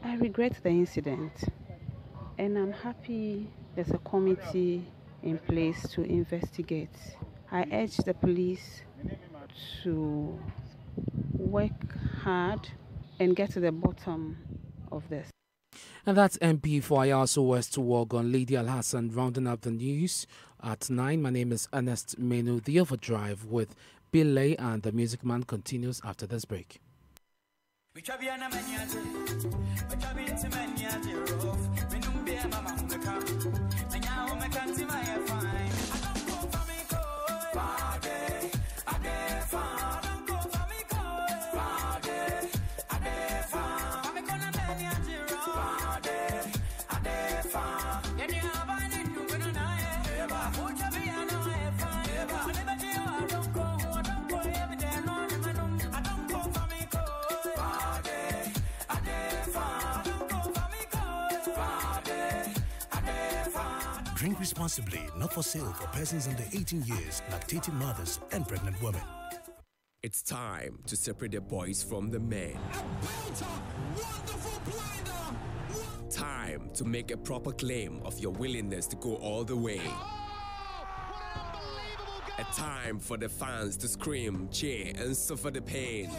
I regret the incident. And I'm happy there's a committee in place to investigate. I urge the police to work hard and get to the bottom of this. And that's MP for Ayawaso West Wuogon, Lydia Al-Hassan, rounding up the news at 9. My name is Ernest Menu. The Overdrive with Bill Lay, and the Music Man continues after this break. Drink responsibly, not for sale for persons under 18 years, lactating mothers, and pregnant women. It's time to separate the boys from the men. Time to make a proper claim of your willingness to go all the way. A time for the fans to scream, cheer, and suffer the pain.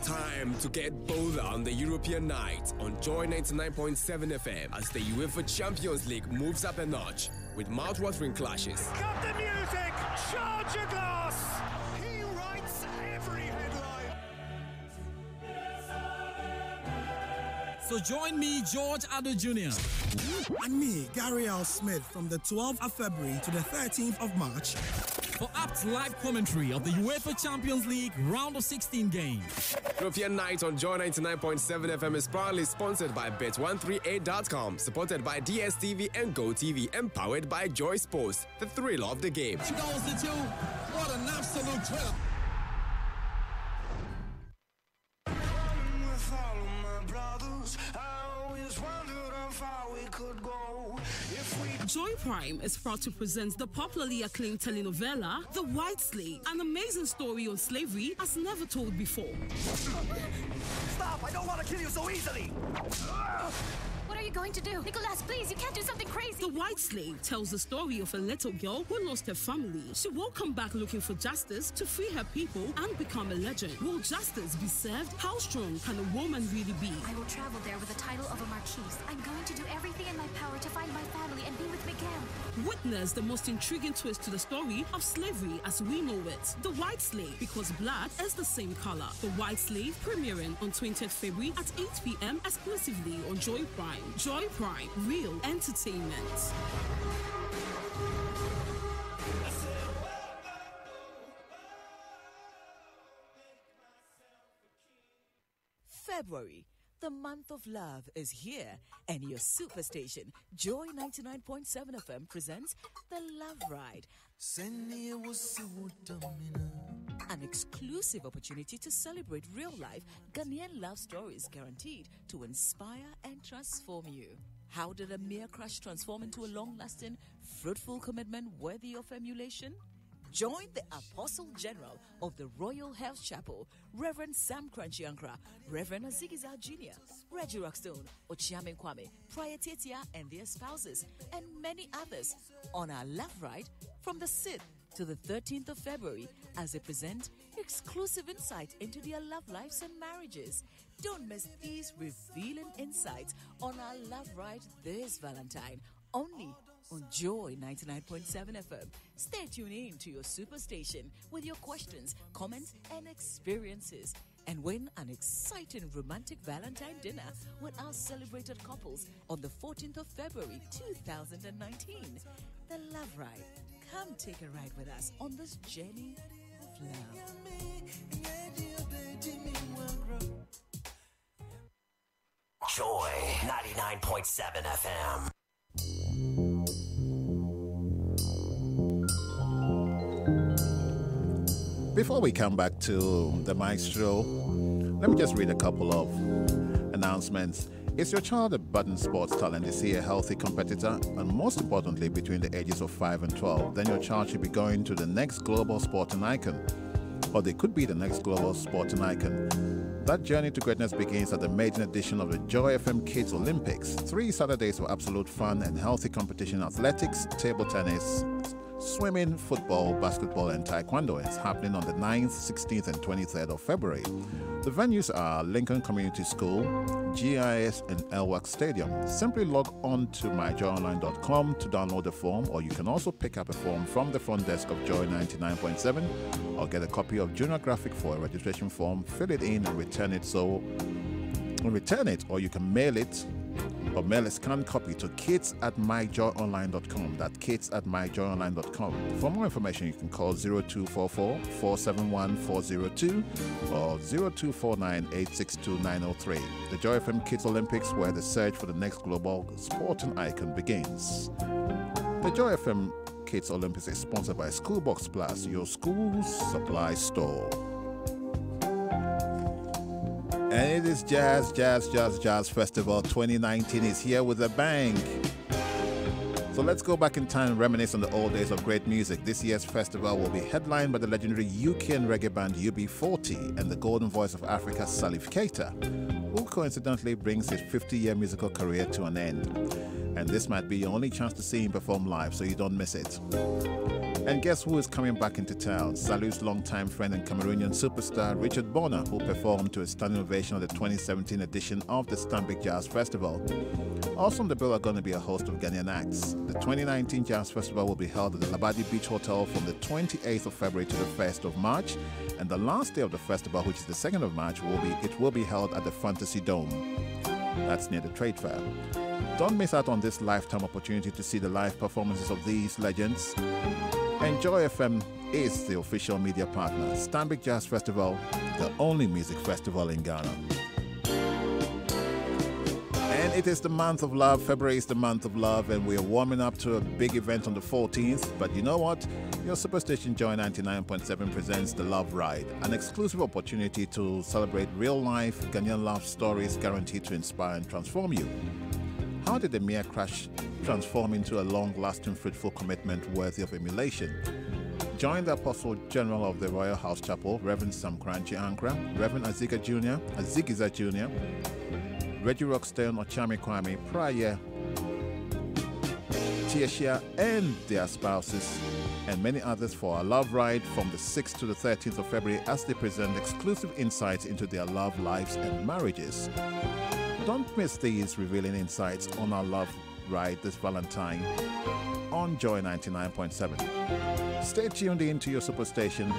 Time to get bolder on the European night on Joy 99.7 FM as the UEFA Champions League moves up a notch with mouth-watering clashes. Cut the music! Charge your glass! He writes every headline. So join me, George Addo Jr. And me, Gary L. Smith, from the 12th of February to the 13th of March for apt live commentary of the UEFA Champions League round of 16 games. European Night on Joy 99.7 FM is proudly sponsored by Bet138.com, supported by DSTV and GoTV, and powered by Joy Sports, the thrill of the game. 2002, what an absolute thrill. Joy Prime is proud to present the popularly acclaimed telenovela, The White Slave, an amazing story on slavery as never told before. Stop! I don't want to kill you so easily! What are you going to do? Nicholas, please, you can't do something crazy. The White Slave tells the story of a little girl who lost her family. She will come back looking for justice to free her people and become a legend. Will justice be served? How strong can a woman really be? I will travel there with the title of a marquise. I'm going to do everything in my power to find my family and be with Miguel. Witness the most intriguing twist to the story of slavery as we know it. The White Slave, because blood is the same color. The White Slave, premiering on 20th February at 8 p.m. exclusively on Joy Prime. Joy Prime, real entertainment. February, the month of love, is here, and your superstation, Joy 99.7 FM, presents The Love Ride. An exclusive opportunity to celebrate real-life Ghanaian love stories guaranteed to inspire and transform you. How did a mere crush transform into a long-lasting, fruitful commitment worthy of emulation? Join the Apostle General of the Royal Health Chapel, Reverend Sam Crunchy-Ankra, Reverend Azigiza Jr., Reggie Rockstone, Ochiame Kwame, Prior Tetia and their spouses, and many others on our Love Ride from the 6th to the 13th of February as they present exclusive insight into their love lives and marriages. Don't miss these revealing insights on our Love Ride this Valentine, only on Joy 99.7 FM. Stay tuned in to your superstation with your questions, comments, and experiences. And win an exciting romantic Valentine dinner with our celebrated couples on the 14th of February 2019. The Love Ride. Come take a ride with us on this journey of love. Joy 99.7 FM. Before we come back to the Maestro, let me just read a couple of announcements. Is your child a budding sports talent? Is he a healthy competitor? And most importantly, between the ages of 5 and 12, then your child should be going to the next global sporting icon. Or they could be the next global sporting icon. That journey to greatness begins at the maiden edition of the Joy FM Kids Olympics. 3 Saturdays for absolute fun and healthy competition: athletics, table tennis, swimming, football, basketball, and taekwondo. It's happening on the 9th, 16th, and 23rd of February. The venues are Lincoln Community School, GIS, and Elwak Stadium. Simply log on to myjoyonline.com to download the form, or you can also pick up a form from the front desk of Joy 99.7, or get a copy of Junior Graphic for a registration form, fill it in, and return it. Or you can mail it, or mail a scanned copy to kids@myjoyonline.com. That's kids@myjoyonline.com. For more information, you can call 0244-471-402 or 0249-862-903. The Joy FM Kids Olympics, where the search for the next global sporting icon begins. The Joy FM Kids Olympics is sponsored by Schoolbox Plus, your school's supply store. And it is Jazz Festival 2019 is here with a bang. So let's go back in time and reminisce on the old days of great music. This year's festival will be headlined by the legendary UK and reggae band UB40 and the golden voice of Africa, Salif Keita, who coincidentally brings his 50-year musical career to an end. And this might be your only chance to see him perform live, so you don't miss it. And guess who is coming back into town? Saluf's longtime friend and Cameroonian superstar Richard Bonner, who performed to a standing ovation of the 2017 edition of the Stanbic Jazz Festival. Also on the bill are going to be a host of Ghanaian acts. The 2019 Jazz Festival will be held at the Labadi Beach Hotel from the 28th of February to the 1st of March. And the last day of the festival, which is the 2nd of March, will be held at the Fantasy Dome. That's near the Trade Fair. Don't miss out on this lifetime opportunity to see the live performances of these legends. Enjoy FM is the official media partner. Stanbic Jazz Festival, the only music festival in Ghana. And it is the month of love. February is the month of love, and we are warming up to a big event on the 14th. But you know what? Your Superstation Joy 99.7 presents the Love Ride, an exclusive opportunity to celebrate real-life Ghanaian love stories guaranteed to inspire and transform you. How did a mere crush transform into a long-lasting, fruitful commitment worthy of emulation? Join the Apostle General of the Royal House Chapel, Reverend Sam Kranchi Ankra, Reverend Azigiza Jr., Reggie Rockstone, Ochami Kwame, Prayer, Tieshia, and their spouses, and many others for our Love Ride from the 6th to the 13th of February as they present exclusive insights into their love lives and marriages. Don't miss these revealing insights on our Love Ride this Valentine on Joy 99.7. Stay tuned in to your Superstation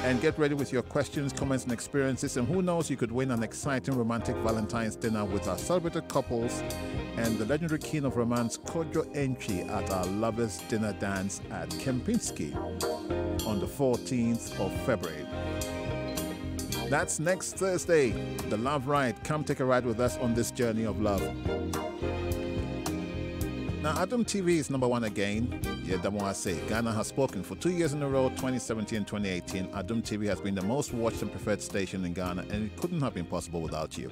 and get ready with your questions, comments, and experiences. And who knows, you could win an exciting romantic Valentine's dinner with our celebrated couples and the legendary king of romance, Kojo Entry, at our Lovers Dinner Dance at Kempinski on the 14th of February. That's next Thursday, the Love Ride. Come take a ride with us on this journey of love. Now, Adum TV is number one again. Yeah, I say. Ghana has spoken for 2 years in a row, 2017 and 2018. Adum TV has been the most watched and preferred station in Ghana, and it couldn't have been possible without you.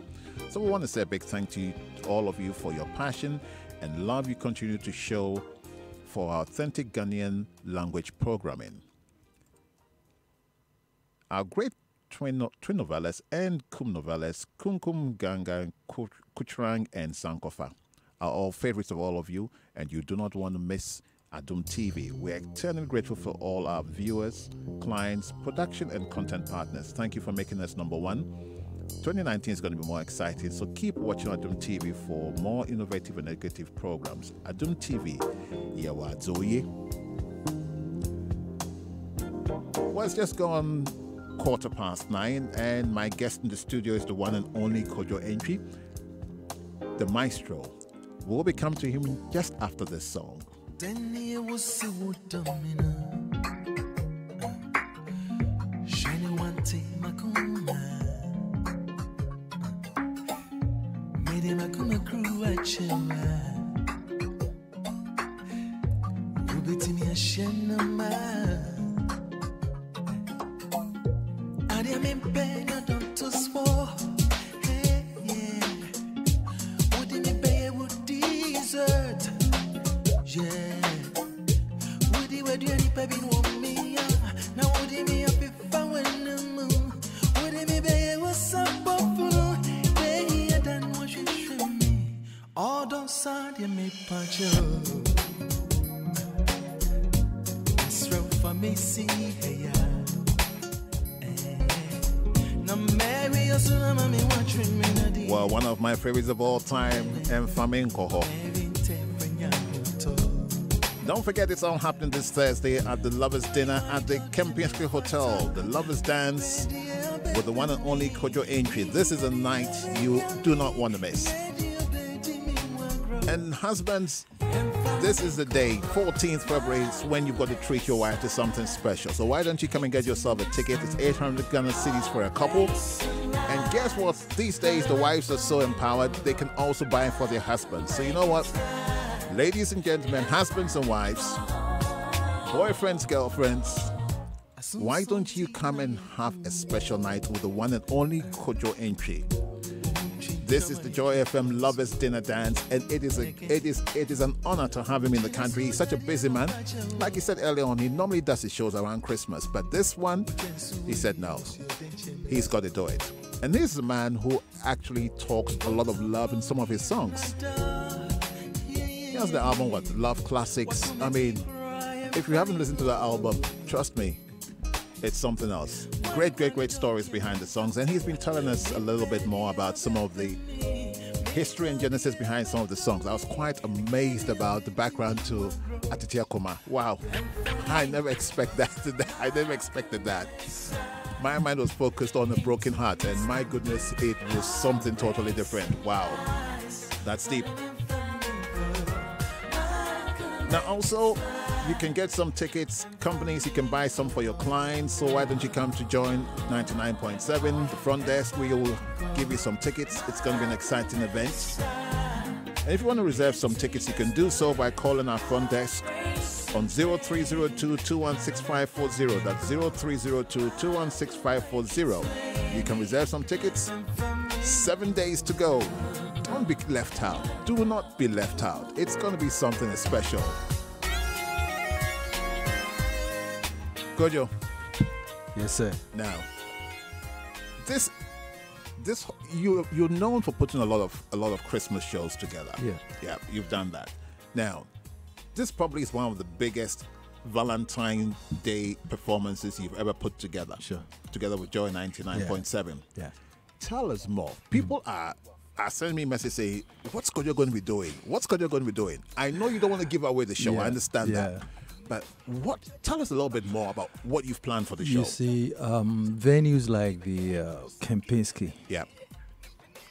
So we want to say a big thank you to all of you for your passion and love you continue to show for our authentic Ghanaian language programming. Our great twin novellas and kum novellas, Kumkum Ganga, Kuchrang, and Sankofa are all favorites of all of you, and you do not want to miss Adum TV. We're eternally grateful for all our viewers, clients, production, and content partners. Thank you for making us number one. 2019 is going to be more exciting, so keep watching Adum TV for more innovative and educative programs. Adum TV, Yawa Zoye. Well, it's just gone 9:15, and my guest in the studio is the one and only Kojo Entry, the maestro. We'll be coming to him just after this song. Well, one of my favorites of all time, M. Flamenco. Don't forget, it's all happening this Thursday at the Lovers Dinner at the Kempinski Hotel. The Lovers Dance with the one and only Kojo Entry. This is a night you do not want to miss. And husbands, this is the day, 14th February, is when you've got to treat your wife to something special. So why don't you come and get yourself a ticket? It's 800 Ghana cedis for a couple. And guess what? These days, the wives are so empowered, they can also buy for their husbands. So you know what? Ladies and gentlemen, husbands and wives, boyfriends, girlfriends, why don't you come and have a special night with the one and only Kojo Entry? This is the Joy FM Lovers Dinner Dance, and it is an honor to have him in the country. He's such a busy man. Like he said earlier on, he normally does his shows around Christmas, but this one, he said no. He's got to do it. And this is a man who actually talks a lot of love in some of his songs. He has the album, Love Classics. I mean, if you haven't listened to that album, trust me, it's something else. Great stories behind the songs. And he's been telling us a little bit more about some of the history and genesis behind some of the songs. I was quite amazed about the background to Atitia Kuma. Wow. I never expected that. My mind was focused on a broken heart, and my goodness, it was something totally different. Wow. That's deep. Now also, you can get some tickets. Companies, you can buy some for your clients. So why don't you come to join 99.7? The front desk, we will give you some tickets. It's going to be an exciting event. And if you want to reserve some tickets, you can do so by calling our front desk on 0302-216540. That's 0302-216540. You can reserve some tickets. 7 days to go. Don't be left out. Do not be left out. It's going to be something special. Kojo. Yes, sir. Now, this you're known for putting a lot of Christmas shows together. Yeah, you've done that. Now, this probably is one of the biggest Valentine's Day performances you've ever put together. Sure. Together with Joy 99.7. Yeah. Tell us more. People are sending me messages saying, "What's Kojo going to be doing? What's Kojo going to be doing?" I know you don't want to give away the show. I understand that. But tell us a little bit more about what you've planned for the show. You see, venues like the Kempinski. Yeah.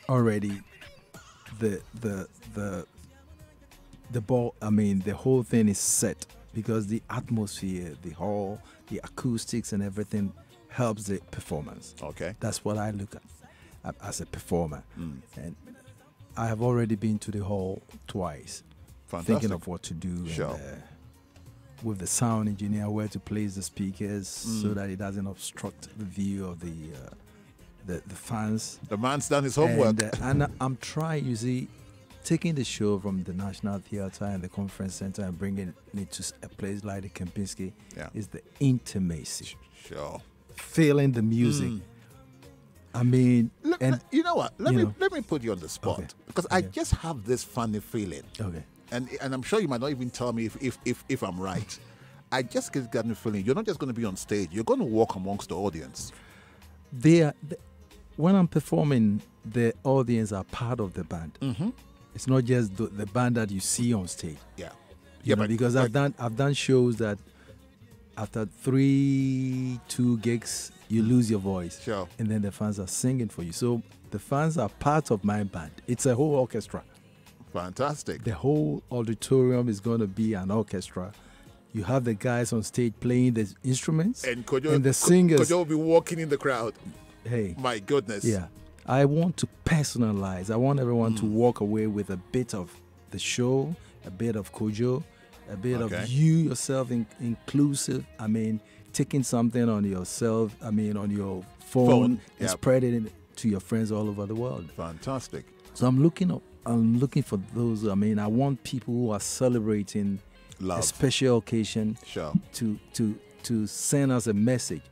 Already, the ball. I mean, the whole thing is set because the atmosphere, the hall, the acoustics, and everything helps the performance. Okay. That's what I look at as a performer, and I have already been to the hall twice, thinking of what to do. Sure. And, with the sound engineer, where to place the speakers so that it doesn't obstruct the view of the fans. The man's done his homework. And I'm trying, you see, taking the show from the National Theatre and the Conference Center and bringing it to a place like the Kempinski is the intimacy. Sure. Feeling the music. I mean, you know what? Let me put you on the spot because I just have this funny feeling. Okay. And I'm sure you might not even tell me if I'm right. I just get the feeling you're not just going to be on stage. You're going to walk amongst the audience. When I'm performing, the audience are part of the band. Mm-hmm. It's not just the band that you see on stage. Yeah. Because I've done shows that after 2 gigs, you lose your voice. Sure. And then the fans are singing for you. So the fans are part of my band. It's a whole orchestra. Fantastic. The whole auditorium is going to be an orchestra. You have the guys on stage playing the instruments and Kojo, and the singers. Kojo will be walking in the crowd. Hey. My goodness. Yeah. I want to personalize. I want everyone to walk away with a bit of the show, a bit of Kojo, a bit of you yourself, inclusive. I mean, taking something on yourself, on your phone. And spread it to your friends all over the world. Fantastic. So I'm looking for those. I mean, I want people who are celebrating love, a special occasion, to send us a message,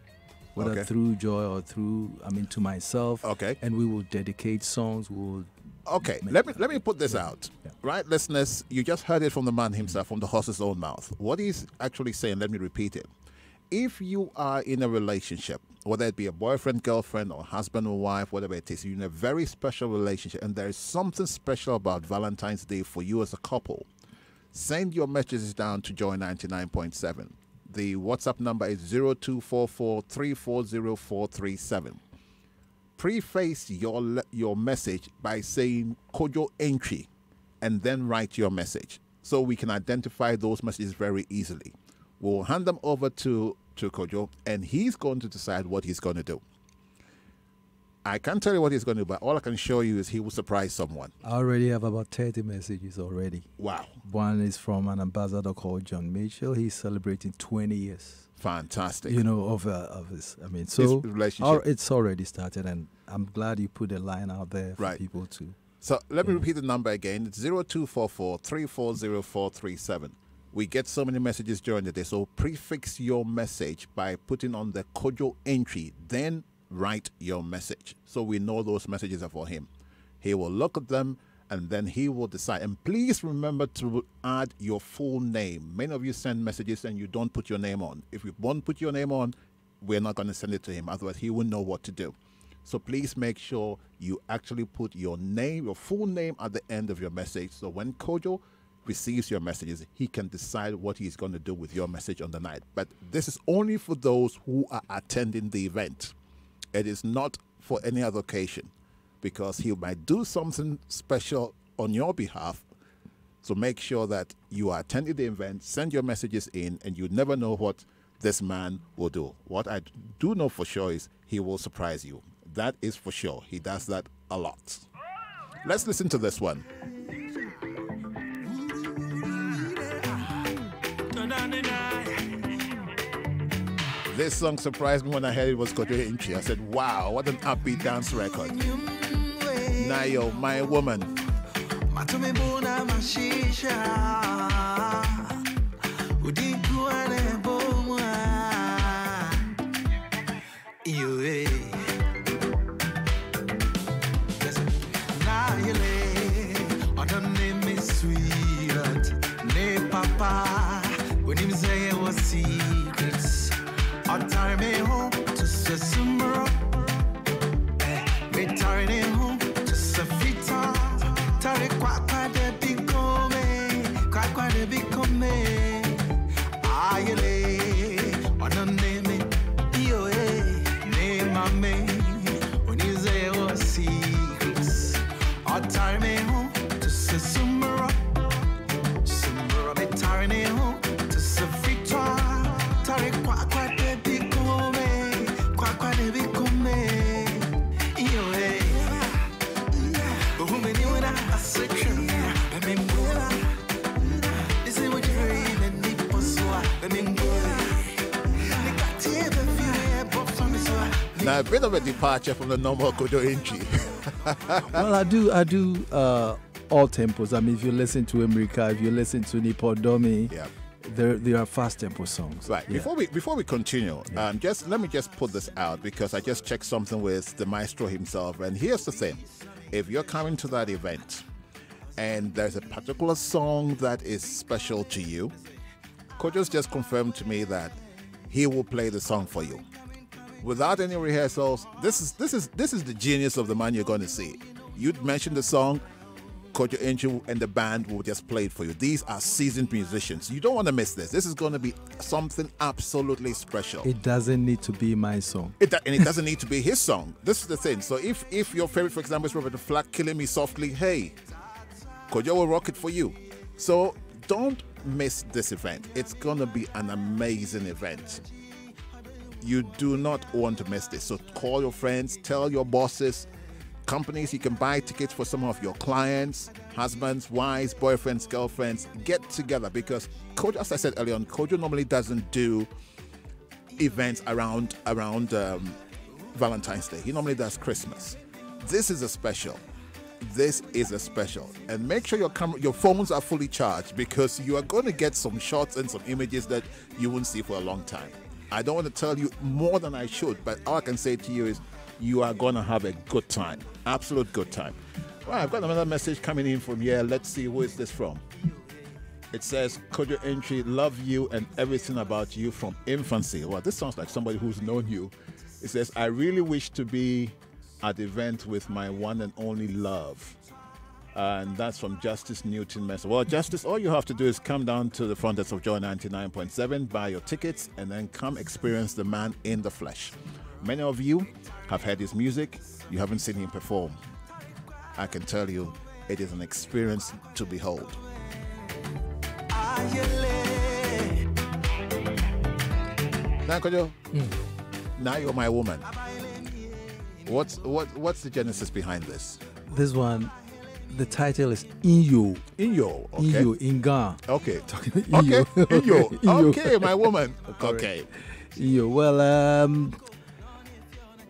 whether through Joy or through, to myself. Okay. And we will dedicate songs. Let me put this out. Yeah. Right, listeners, you just heard it from the man himself, from the horse's own mouth. What he's actually saying, let me repeat it. If you are in a relationship, whether it be a boyfriend, girlfriend, or husband or wife, whatever it is, you're in a very special relationship, and there is something special about Valentine's Day for you as a couple, send your messages down to Joy 99.7. The WhatsApp number is 0244340437. Preface your message by saying Kojo Entry, and then write your message so we can identify those messages very easily. We'll hand them over to Kojo, and he's going to decide what he's going to do. I can't tell you what he's going to do, but all I can show you is he will surprise someone. I already have about 30 messages already. Wow. One is from an ambassador called John Mitchell. He's celebrating 20 years. Fantastic. You know, of his, I mean, so relationship. It's already started, and I'm glad you put a line out there for Right. people to. So let me repeat the number again. It's 0244 340437. We get so many messages during the day, so prefix your message by putting on the Kojo entry, then write your message. So we know those messages are for him. He will look at them and then he will decide. And please remember to add your full name. Many of you send messages and you don't put your name on. If you won't put your name on, we're not going to send it to him. Otherwise, he won't know what to do. So please make sure you actually put your name, your full name at the end of your message. So when Kojo receives your messages, he can decide what he's going to do with your message on the night. But this is only for those who are attending the event. It is not for any other occasion, because he might do something special on your behalf. So make sure that you are attending the event, send your messages in, and you never know what this man will do. What I do know for sure is he will surprise you. That is for sure. He does that a lot. Let's listen to this one. This song surprised me when I heard it was Kojo Inchi. I said, wow, what an upbeat dance record. Nayo, my woman. When him say it was secrets, I turn me home to Sesumro. Me turn me home to Safita. Tare kwa de bikome, kwa de bikome. Ayele, on a name yo name me. When him say it was secrets, I turn me home to Sesumro. Now, a bit of a departure from the normal Kojo Inchi. Well, I do all tempos. I mean, if you listen to America, if you listen to Nipodomi, yeah, there are fast tempo songs. Right. Yeah. Before we continue, let me just put this out, because I just checked something with the maestro himself. And here's the thing: if you're coming to that event and there's a particular song that is special to you, Kojo's just confirmed to me that he will play the song for you without any rehearsals. This is the genius of the man you're going to see. You'd mention the song, Kojo Inchi and the band will just play it for you. These are seasoned musicians. You don't want to miss this. This is going to be something absolutely special. It doesn't need to be my song. And it doesn't need to be his song. This is the thing. So if your favorite, for example, is Robert Flack, Killing Me Softly, hey, Kojo will rock it for you. So don't miss this event. It's going to be an amazing event. You do not want to miss this. So call your friends, tell your bosses, companies. You can buy tickets for some of your clients, husbands, wives, boyfriends, girlfriends. Get together, because Kojo, as I said earlier on, Kojo normally doesn't do events around Valentine's Day. He normally does Christmas. This is a special. This is a special. And make sure your phones are fully charged, because you are going to get some shots and some images that you won't see for a long time. I don't want to tell you more than I should, but all I can say to you is you are going to have a good time. Absolute good time. Well, I've got another message coming in from here. Let's see, who is this from? It says, Kojo Inchi, love you and everything about you from infancy. Well, this sounds like somebody who's known you. It says, I really wish to be at the event with my one and only love. And that's from Justice Newton Messer. Well, Justice, all you have to do is come down to the front desk of Joy 99.7, buy your tickets, and then come experience the man in the flesh. Many of you have heard his music. You haven't seen him perform. I can tell you, it is an experience to behold. Now, Kojo, now you're my woman. What's the genesis behind this? This one, the title is Inyo. Inyo, okay. Inyo, Inga. Okay. Talking Okay, Inyo. Inyo. Inyo. Okay, my woman. Correct. Okay. Inyo. Well,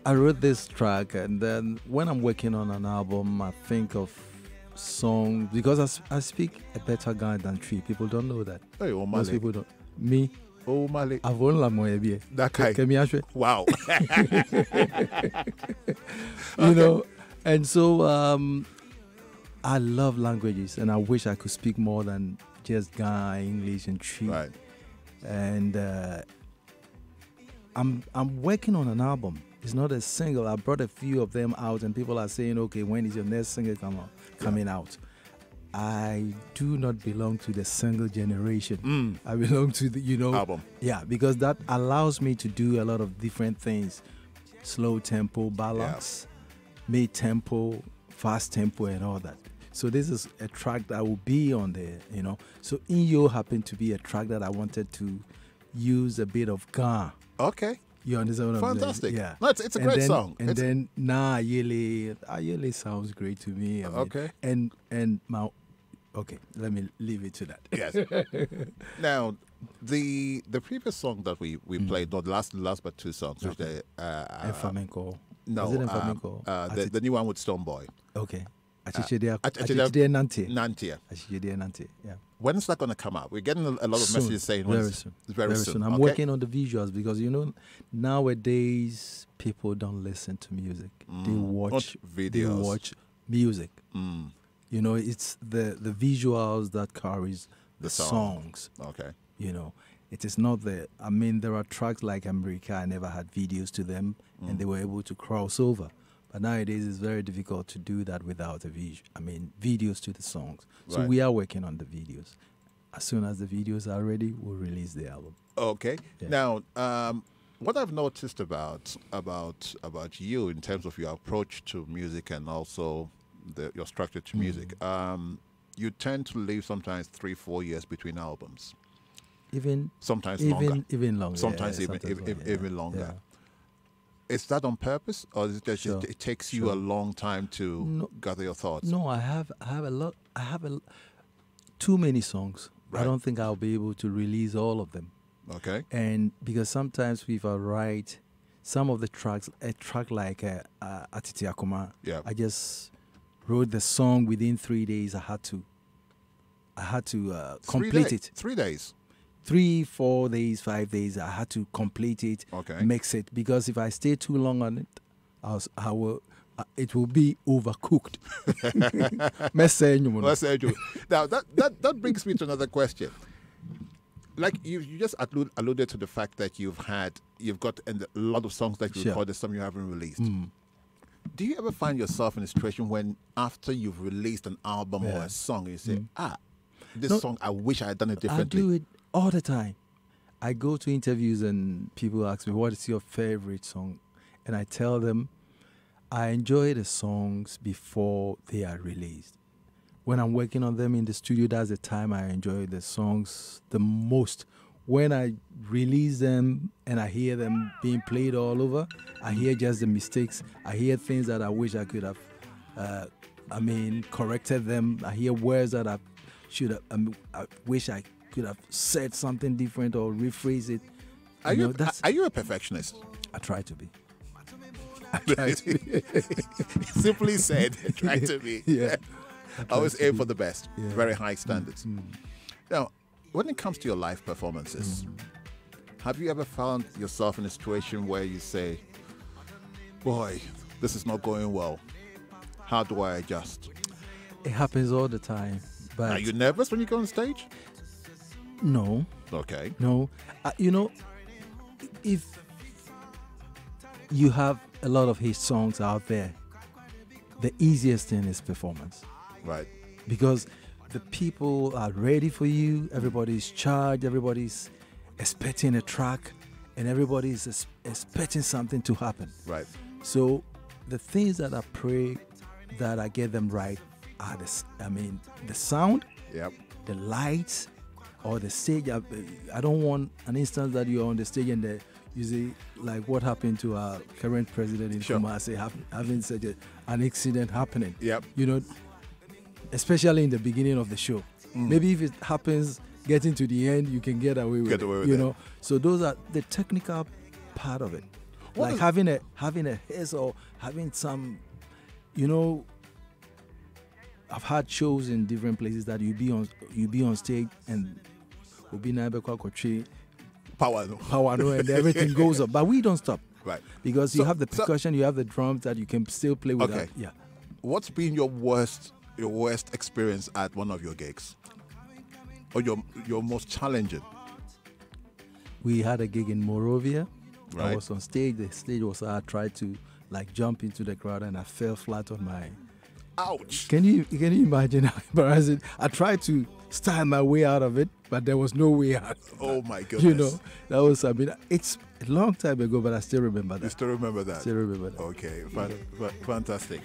I wrote this track, and then when I'm working on an album, I think of songs, because I speak a better guy than Tree. People don't know that. Hey, Omale. Most people don't. Me. Omale. I've only la moye bie. That guy. Wow. You know, and so I love languages, and I wish I could speak more than just Ghana, English, and Tree. Right. And I'm working on an album. It's not a single. I brought a few of them out, and people are saying, "Okay, when is your next single coming out?" I do not belong to the single generation. I belong to the album. Yeah, because that allows me to do a lot of different things: slow tempo, balance, mid tempo, fast tempo, and all that. So this is a track that will be on there, So Inyo happened to be a track that I wanted to use a bit of Ga. Okay. You understand what I'm saying? Fantastic. Yeah. No, it's a great song. And then Ayele sounds great to me. I mean, Okay. And okay, let me leave it to that. Yes. Now, the previous song that we played, not the last but two songs, which they and flamenco. No, Is it in flamenco? The new one with Stonebwoy. Okay. Nantia. Yeah. When is that going to come out? We're getting a lot of Soon. messages saying Very soon. I'm working on the visuals because nowadays people don't listen to music. They watch videos. They watch music. It's the visuals that carries the songs. Okay. It is not there are tracks like America, I never had videos to them, and they were able to cross over. But nowadays it's very difficult to do that without videos to the songs. So Right. we are working on the videos. As soon as the videos are ready, we'll release the album. Okay. Yeah. Now, what I've noticed about you in terms of your approach to music and also your structure to music, you tend to leave sometimes 3-4 years between albums. Sometimes longer. Even longer. Sometimes yeah, even longer. Yeah. Is that on purpose, or is it just it takes you a long time to gather your thoughts? No, I have too many songs. Right. I don't think I'll be able to release all of them. Okay. And because sometimes if I write some of the tracks, a track like Atiti Akoma, I just wrote the song within 3 days. I had to complete it. 3 days. 3, 4 days, 5 days. I had to complete it, mix it, because if I stay too long on it, it will be overcooked. Now that brings me to another question. Like you just alluded to the fact that you've got a lot of songs that you recorded, some you haven't released. Do you ever find yourself in a situation when after you've released an album or a song, you say, this song, I wish I had done it differently? I do it all the time. I go to interviews and people ask me, what is your favorite song? And I tell them, I enjoy the songs before they are released. When I'm working on them in the studio, that's the time I enjoy the songs the most. When I release them and I hear them being played all over, I hear just the mistakes. I hear things that I wish I could have, corrected them. I hear words that I wish I could have said something different or rephrase it. Are you a perfectionist? I try to be. Simply said, try to be. Yeah. Always aim for the best. Very high standards. Now, when it comes to your live performances, have you ever found yourself in a situation where you say, boy, this is not going well. How do I adjust? It happens all the time. But are you nervous when you go on stage? No. Okay. No. If you have a lot of hit songs out there, the easiest thing is performance. Right. Because the people are ready for you, everybody's charged, everybody's expecting a track, and everybody's expecting something to happen. Right. So the things that I pray that I get them right are the sound, the lights, or the stage. I don't want an instance that you're on the stage and You see, like what happened to our current president in Kumasi, having such an accident happening. Yep. You know, especially in the beginning of the show. Maybe if it happens getting to the end, you can get away with it. You know, so those are the technical part of it. What like having a hiss or having some, you know. I've had shows in different places that you be on stage and power no, and everything goes up, but we don't stop, right? Because you have the percussion, you have the drums that you can still play with. Okay. Yeah. What's been your worst experience at one of your gigs, or your most challenging? We had a gig in Morovia. Right. I was on stage. The stage was I tried to like jump into the crowd and I fell flat on my. Ouch! Can you imagine how embarrassing? I tried to style my way out of it, but there was no way out. Oh my goodness! You know, that was, I mean, it's a long time ago, but I still remember that. You still remember that? Still remember that. Okay, fantastic.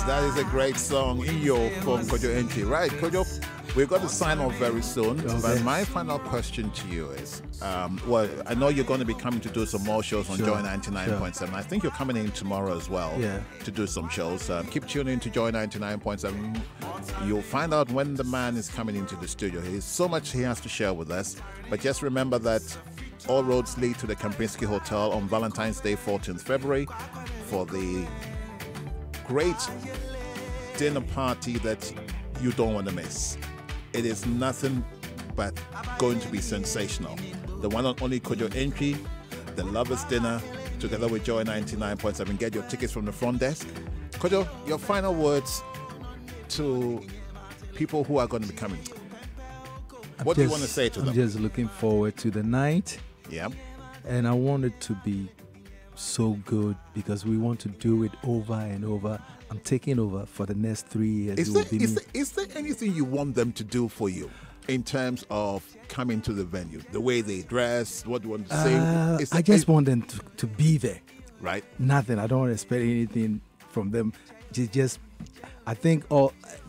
That is a great song, Iyo from Kojo Entry. Right, Kojo, we're going to sign off very soon. Okay. But my final question to you is, well, I know you're going to be coming to do some more shows on Joy 99.7. I think you're coming in tomorrow as well to do some shows. Keep tuning in to Joy 99.7. You'll find out when the man is coming into the studio. There's so much he has to share with us. But just remember that all roads lead to the Kempinski Hotel on Valentine's Day, 14th February, for the great dinner party that you don't want to miss. It is nothing but going to be sensational. The one and only Kojo Entry, the Lovers Dinner, together with Joy 99.7. Get your tickets from the front desk. Kojo, your final words to people who are going to be coming. What do you want to say to them? I'm just looking forward to the night. Yeah. And I want it to be so good because we want to do it over and over. I'm taking over for the next 3 years. Is there anything you want them to do for you in terms of coming to the venue? The way they dress, what you want to say? I just want them to be there. Right. Nothing. I don't expect anything from them. Just I think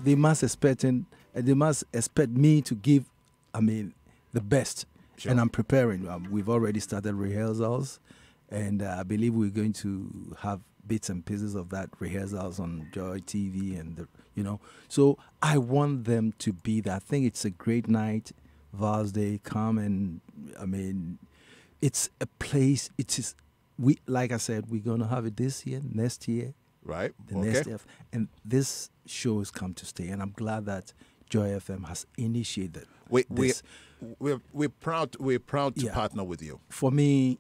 they must expect me to give, the best. Sure. And I'm preparing. We've already started rehearsals. And I believe we're going to have bits and pieces of that rehearsals on Joy TV and So I want them to be there. I think it's a great night. Val's Day, come and it's a place. It is. Like I said, we're gonna have it this year, next year, right? Next year, and this show has come to stay. And I'm glad that Joy FM has initiated. We're proud to partner with you. For me,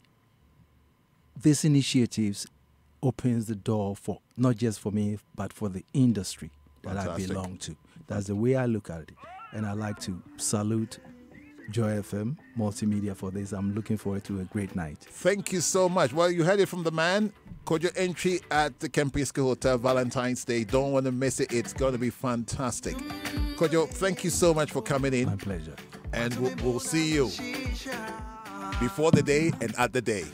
this initiatives opens the door for not just for me, but for the industry that I belong to. That's the way I look at it. And I like to salute Joy FM Multimedia for this. I'm looking forward to a great night. Thank you so much. Well, you heard it from the man. Kojo Entry at the Kempinski Hotel, Valentine's Day. Don't want to miss it. It's going to be fantastic. Kojo, thank you so much for coming in. My pleasure. And we'll see you before the day and at the day.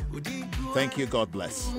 Thank you. God bless.